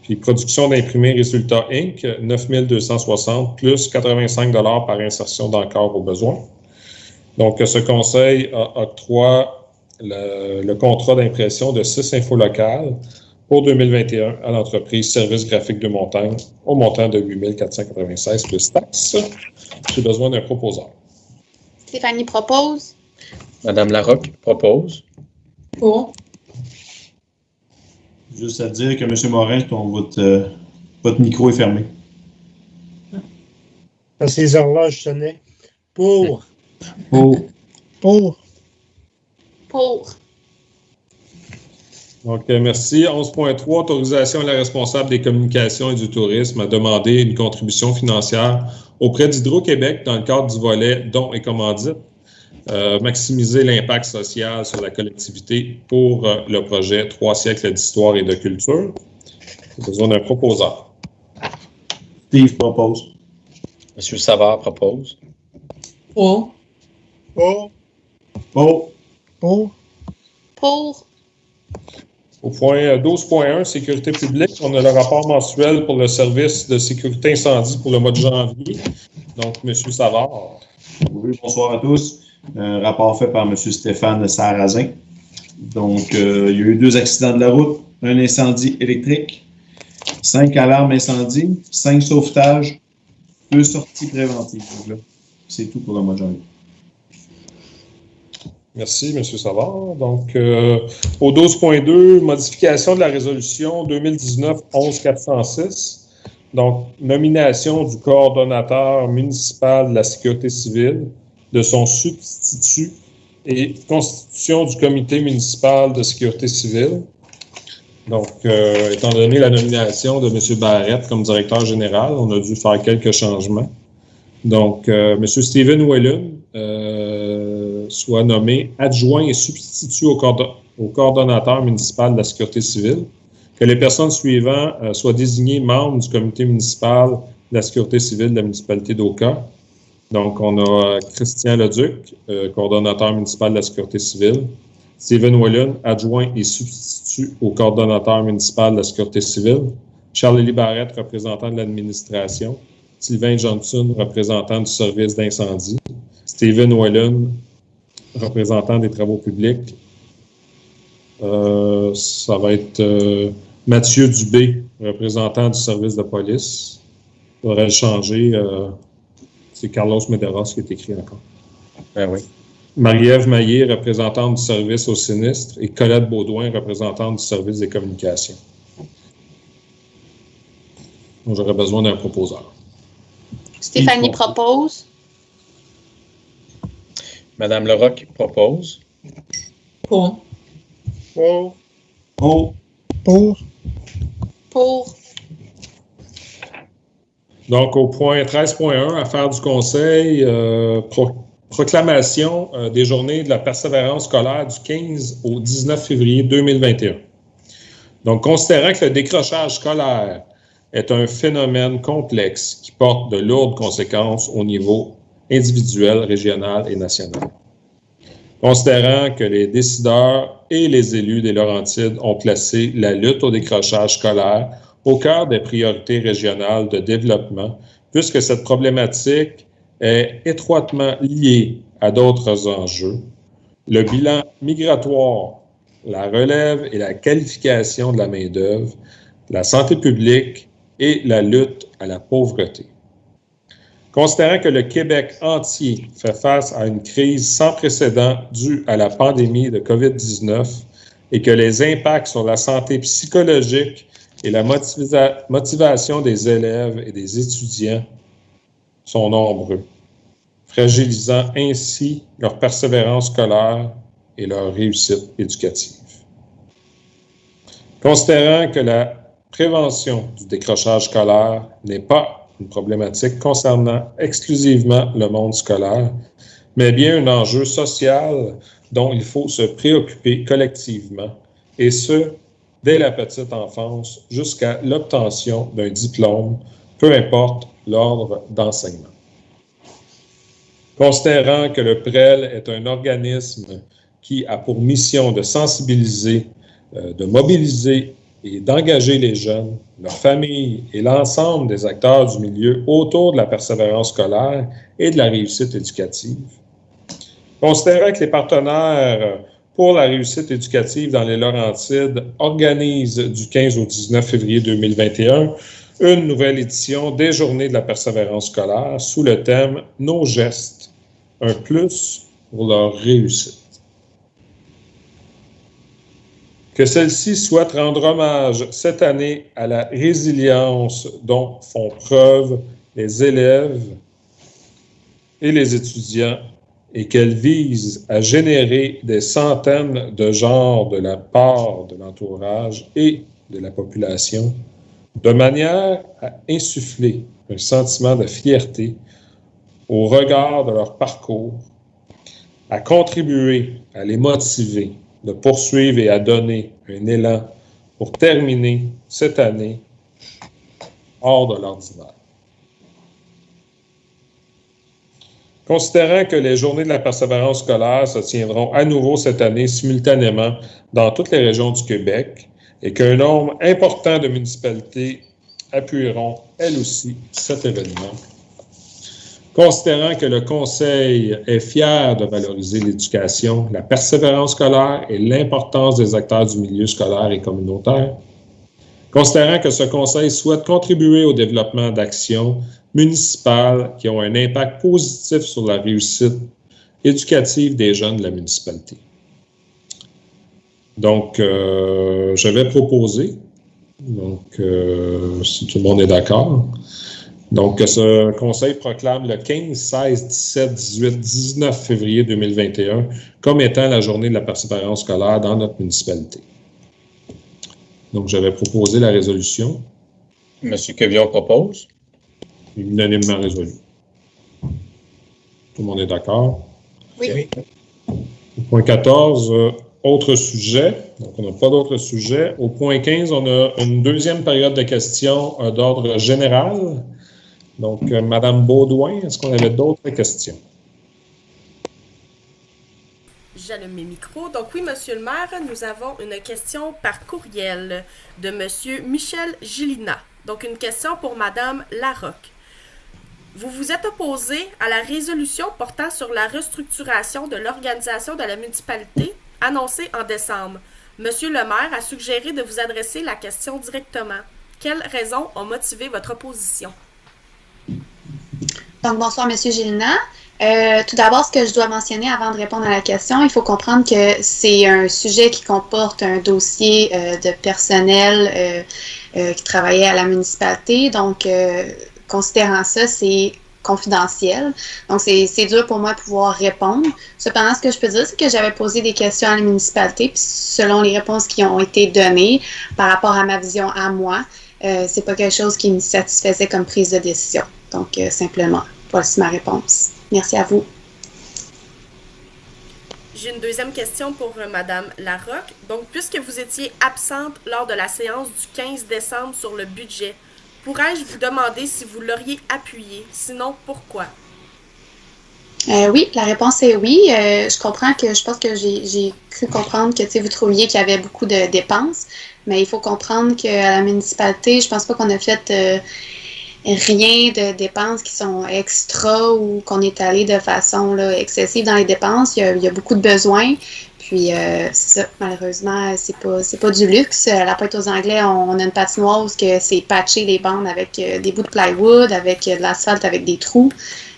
Puis production d'imprimés Résultats Inc., 9 260 plus 85 $ par insertion d'encart au besoin. Donc, ce conseil octroie le contrat d'impression de 6 infos locales pour 2021 à l'entreprise Service graphique de Montagne au montant de 8 496 plus taxes. J'ai besoin d'un proposeur. Stéphanie propose. Madame Larocque propose. Pour. Juste à dire que M. Morin, votre micro est fermé. Parce que les horloges sonnaient. Pour. Pour. Pour. Pour. Donc, merci. 11.3, autorisation à la responsable des communications et du tourisme à demander une contribution financière auprès d'Hydro-Québec dans le cadre du volet dons et commandites, maximiser l'impact social sur la collectivité pour le projet 3 siècles d'histoire et de culture. J'ai besoin d'un proposeur. Steve propose. Monsieur Savard propose. Pour. Pour. Pour. Pour. Pour. Au point 12.1, sécurité publique, on a le rapport mensuel pour le service de sécurité incendie pour le mois de janvier. Donc, M. Savard. Oui, bonsoir à tous. Un rapport fait par M. Stéphane Sarrazin. Donc, il y a eu 2 accidents de la route, un incendie électrique, 5 alarmes incendie, 5 sauvetages, 2 sorties préventives. Donc, là, c'est tout pour le mois de janvier. Merci, M. Savard. Donc, au 12.2, modification de la résolution 2019-11-406. Donc, nomination du coordonnateur municipal de la sécurité civile, de son substitut et constitution du comité municipal de sécurité civile. Donc, étant donné la nomination de M. Barrette comme directeur général, on a dû faire quelques changements. Donc, M. Steven Whelan soit nommé adjoint et substitut au coordonnateur municipal de la sécurité civile, que les personnes suivantes soient désignées membres du comité municipal de la sécurité civile de la municipalité d'Oka. Donc, on a Christian Leduc, coordonnateur municipal de la sécurité civile, Steven Whelan, adjoint et substitut au coordonnateur municipal de la sécurité civile, Charles-Élie Barrette, représentant de l'administration, Sylvain Johnson, représentant du service d'incendie, Steven Whelan, représentant des travaux publics. Ça va être Mathieu Dubé, représentant du service de police. Il faudrait le changer. C'est Carlos Medeiros qui est écrit encore. Ben oui. Marie-Ève Maillé, représentante du service au sinistre, et Colette Baudouin, représentante du service des communications. Donc, j'aurais besoin d'un proposeur. Stéphanie propose. Madame Larocque propose. Pour. Pour. Pour. Pour. Pour. Donc, au point 13.1, affaires du Conseil, proclamation des journées de la persévérance scolaire du 15 au 19 février 2021. Donc, considérant que le décrochage scolaire est un phénomène complexe qui porte de lourdes conséquences au niveau individuel, régional et national. Considérant que les décideurs et les élus des Laurentides ont placé la lutte au décrochage scolaire au cœur des priorités régionales de développement, puisque cette problématique est étroitement liée à d'autres enjeux, le bilan migratoire, la relève et la qualification de la main-d'œuvre, la santé publique et la lutte à la pauvreté. Considérant que le Québec entier fait face à une crise sans précédent due à la pandémie de COVID-19 et que les impacts sur la santé psychologique et la motivation des élèves et des étudiants sont nombreux, fragilisant ainsi leur persévérance scolaire et leur réussite éducative. Considérant que la prévention du décrochage scolaire n'est pas une problématique concernant exclusivement le monde scolaire, mais bien un enjeu social dont il faut se préoccuper collectivement, et ce, dès la petite enfance jusqu'à l'obtention d'un diplôme, peu importe l'ordre d'enseignement. Considérant que le PREL est un organisme qui a pour mission de sensibiliser, de mobiliser et d'engager les jeunes, leurs familles et l'ensemble des acteurs du milieu autour de la persévérance scolaire et de la réussite éducative. Considérant que les partenaires pour la réussite éducative dans les Laurentides organisent du 15 au 19 février 2021 une nouvelle édition des Journées de la persévérance scolaire sous le thème « Nos gestes, un plus pour leur réussite ». Que celle-ci souhaite rendre hommage cette année à la résilience dont font preuve les élèves et les étudiants et qu'elle vise à générer des centaines de genres de la part de l'entourage et de la population, de manière à insuffler un sentiment de fierté au regard de leur parcours, à contribuer à les motiver de poursuivre et à donner un élan pour terminer cette année hors de l'ordinaire. Considérant que les Journées de la persévérance scolaire se tiendront à nouveau cette année simultanément dans toutes les régions du Québec et qu'un nombre important de municipalités appuieront elles aussi cet événement, considérant que le Conseil est fier de valoriser l'éducation, la persévérance scolaire et l'importance des acteurs du milieu scolaire et communautaire, considérant que ce Conseil souhaite contribuer au développement d'actions municipales qui ont un impact positif sur la réussite éducative des jeunes de la municipalité. Donc, je vais proposer, si tout le monde est d'accord, donc, ce Conseil proclame le 15, 16, 17, 18, 19 février 2021 comme étant la journée de la persévérance scolaire dans notre municipalité. Donc, j'avais proposé la résolution. Monsieur Quevillon propose. Unanimement résolu. Tout le monde est d'accord? Oui. Point 14, autre sujet. Donc, on n'a pas d'autres sujets. Au point 15, on a une deuxième période de questions d'ordre général. Donc, Mme Baudouin, est-ce qu'on avait d'autres questions? J'allume mes micros. Donc oui, Monsieur le maire, nous avons une question par courriel de Monsieur Michel Gilina. Donc une question pour Madame Larocque. Vous vous êtes opposé à la résolution portant sur la restructuration de l'organisation de la municipalité annoncée en décembre. Monsieur le maire a suggéré de vous adresser la question directement. Quelles raisons ont motivé votre opposition? Donc, bonsoir, M. Gélina. Tout d'abord, ce que je dois mentionner avant de répondre à la question, il faut comprendre que c'est un sujet qui comporte un dossier de personnel qui travaillait à la municipalité. Donc, considérant ça, c'est confidentiel. Donc, c'est dur pour moi de pouvoir répondre. Cependant, ce que je peux dire, c'est que j'avais posé des questions à la municipalité, puis selon les réponses qui ont été données par rapport à ma vision à moi, c'est pas quelque chose qui me satisfaisait comme prise de décision. Donc, simplement, voici ma réponse. Merci à vous. J'ai une deuxième question pour Madame Larocque. Donc, puisque vous étiez absente lors de la séance du 15 décembre sur le budget, pourrais-je vous demander si vous l'auriez appuyé? Sinon, pourquoi? Oui, la réponse est oui. Je pense que j'ai cru comprendre que vous trouviez qu'il y avait beaucoup de dépenses, mais il faut comprendre qu'à la municipalité, je pense pas qu'on a fait rien de dépenses qui sont extra ou qu'on est allé de façon là, excessive dans les dépenses. Il y a beaucoup de besoins. Puis, c'est ça, malheureusement, c'est pas du luxe. À la Pointe aux Anglais, on a une patinoire où c'est patché les bandes avec des bouts de plywood, avec de l'asphalte, avec des trous.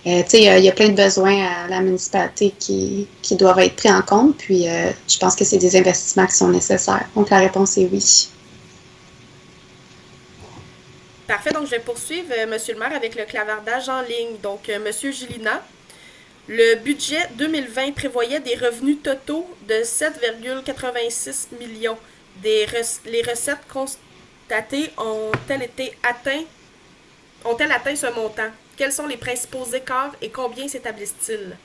Il y a plein de besoins à la municipalité qui doivent être pris en compte. Puis, je pense que c'est des investissements qui sont nécessaires. Donc, la réponse est oui. Parfait, donc je vais poursuivre, Monsieur le maire, avec le clavardage en ligne. Donc, Monsieur Gilina, le budget 2020 prévoyait des revenus totaux de 7,86 millions. Les recettes constatées ont-elles atteint ce montant? Quels sont les principaux écarts et combien s'établissent-ils?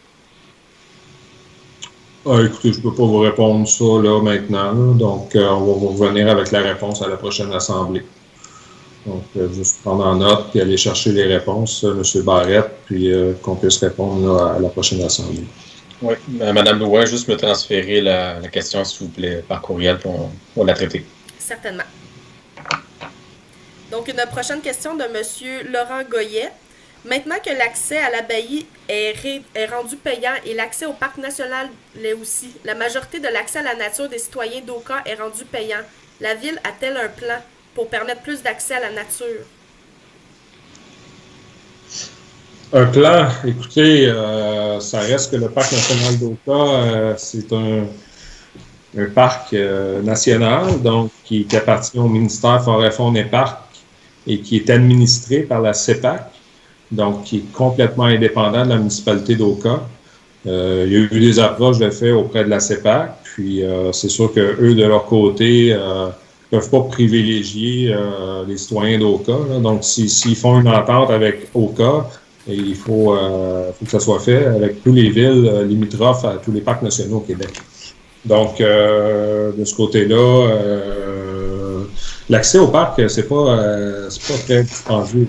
Écoutez, je ne peux pas vous répondre ça là maintenant. Donc, on va vous revenir avec la réponse à la prochaine assemblée. Donc, juste prendre en note et aller chercher les réponses, M. Barrette, puis qu'on puisse répondre là, à la prochaine assemblée. Oui, Mme Louin, juste me transférer la question, s'il vous plaît, par courriel pour la traiter. Certainement. Donc, une prochaine question de M. Laurent Goyet. Maintenant que l'accès à l'abbaye est rendu payant et l'accès au parc national l'est aussi, la majorité de l'accès à la nature des citoyens d'Oka est rendu payant. La ville a-t-elle un plan pour permettre plus d'accès à la nature? Un plan, écoutez, ça reste que le parc national d'Oka, c'est un parc national, donc qui appartient au ministère Forêt, Faune et Parcs et qui est administré par la CEPAC, donc qui est complètement indépendant de la municipalité d'Oka. Il y a eu des approches de fait auprès de la CEPAC, puis c'est sûr qu'eux, de leur côté, peuvent pas privilégier les citoyens d'Oka. Donc, s'ils font une entente avec Oka, il faut que ça soit fait avec toutes les villes limitrophes à tous les parcs nationaux au Québec. Donc, de ce côté-là, l'accès au parc, c'est pas très dispendieux.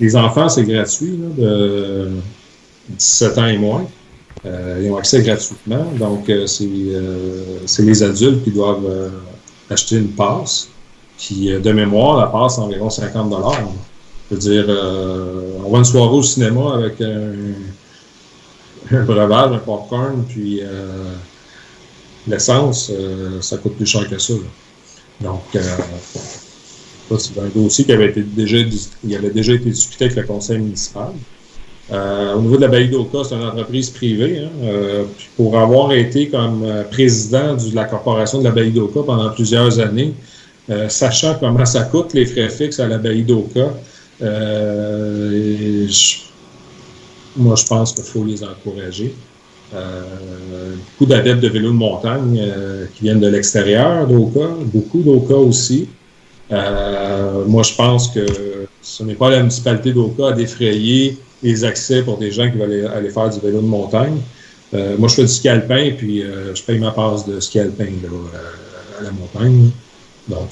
Les enfants, c'est gratuit, là, de 17 ans et moins. Ils ont accès gratuitement. Donc, c'est les adultes qui doivent acheter une passe. Puis, de mémoire, la passe, c'est environ 50 $. Je veux dire, on va une soirée au cinéma avec un breuvage, un popcorn, puis l'essence, ça coûte plus cher que ça. Là. Donc, c'est un dossier qui avait déjà été discuté avec le conseil municipal. Au niveau de l'abbaye d'Oka, c'est une entreprise privée. Puis pour avoir été comme président de la corporation de l'abbaye d'Oka pendant plusieurs années, sachant comment ça coûte les frais fixes à l'abbaye d'Oka, moi je pense qu'il faut les encourager. Beaucoup d'adeptes de vélos de montagne qui viennent de l'extérieur d'Oka, beaucoup d'Oka aussi. Moi je pense que ce n'est pas la municipalité d'Oka à défrayer les accès pour des gens qui veulent aller faire du vélo de montagne. Moi, je fais du ski alpin, puis je paye ma passe de ski alpin là, à la montagne. Donc,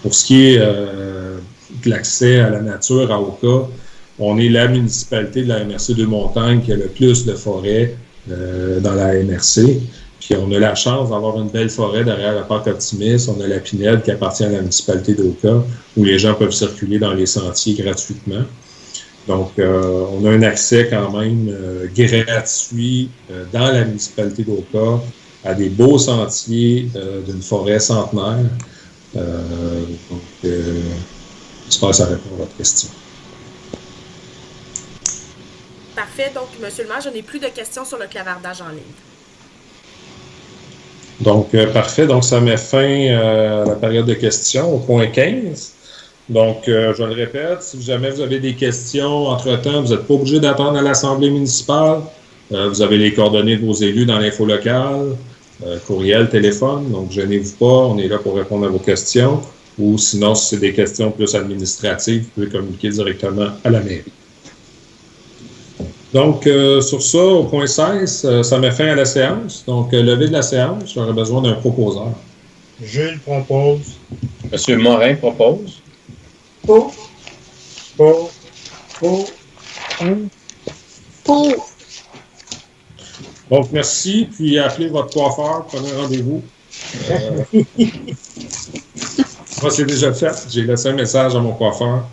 pour ce qui est de l'accès à la nature à Oka, on est la municipalité de la MRC de Montagne qui a le plus de forêts dans la MRC. Puis on a la chance d'avoir une belle forêt derrière le parc Optimisme. On a la Pinède qui appartient à la municipalité d'Oka, où les gens peuvent circuler dans les sentiers gratuitement. Donc, on a un accès quand même gratuit dans la municipalité d'Oka à des beaux sentiers d'une forêt centenaire. J'espère que ça répond à votre question. Parfait. Donc, Monsieur le maire, je n'ai plus de questions sur le clavardage en ligne. Donc, parfait. Donc, ça met fin à la période de questions au point 15. Donc, je le répète, si jamais vous avez des questions entre-temps, vous n'êtes pas obligé d'attendre à l'Assemblée municipale. Vous avez les coordonnées de vos élus dans l'info locale. courriel, téléphone. Donc, gênez-vous pas, on est là pour répondre à vos questions. Ou sinon, si c'est des questions plus administratives, vous pouvez communiquer directement à la mairie. Donc, sur ça, au point 16, ça met fin à la séance. Donc, levée de la séance, j'aurais besoin d'un proposeur. Jules propose. Monsieur Morin propose. Pour. Pour. Donc, merci. Puis, appelez votre coiffeur, prenez un rendez-vous. Moi, c'est déjà fait. J'ai laissé un message à mon coiffeur.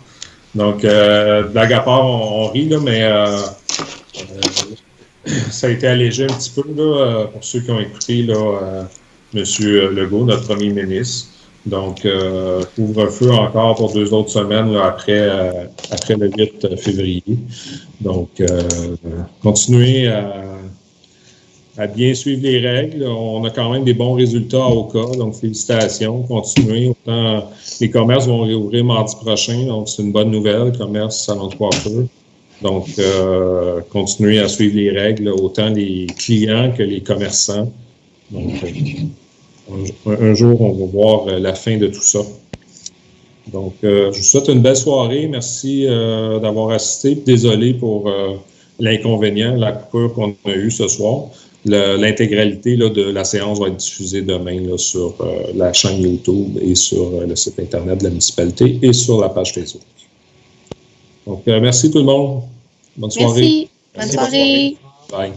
Donc, blague à part, on rit, là, mais ça a été allégé un petit peu, là, pour ceux qui ont écouté, là, M. Legault, notre premier ministre. Donc, couvre-feu encore pour 2 autres semaines là, après le 8 février. Donc, continuez à bien suivre les règles. On a quand même des bons résultats au cas, donc félicitations. Continuez. Autant les commerces vont réouvrir mardi prochain, donc c'est une bonne nouvelle, commerce, salon de coiffure. Donc, continuez à suivre les règles, autant les clients que les commerçants. Donc, un jour, on va voir la fin de tout ça. Donc, je vous souhaite une belle soirée. Merci d'avoir assisté. Désolé pour l'inconvénient, la coupure qu'on a eue ce soir. L'intégralité de la séance va être diffusée demain là, sur la chaîne YouTube et sur le site Internet de la municipalité et sur la page Facebook. Donc, merci tout le monde. Bonne soirée. Merci. Bonne soirée. Bye.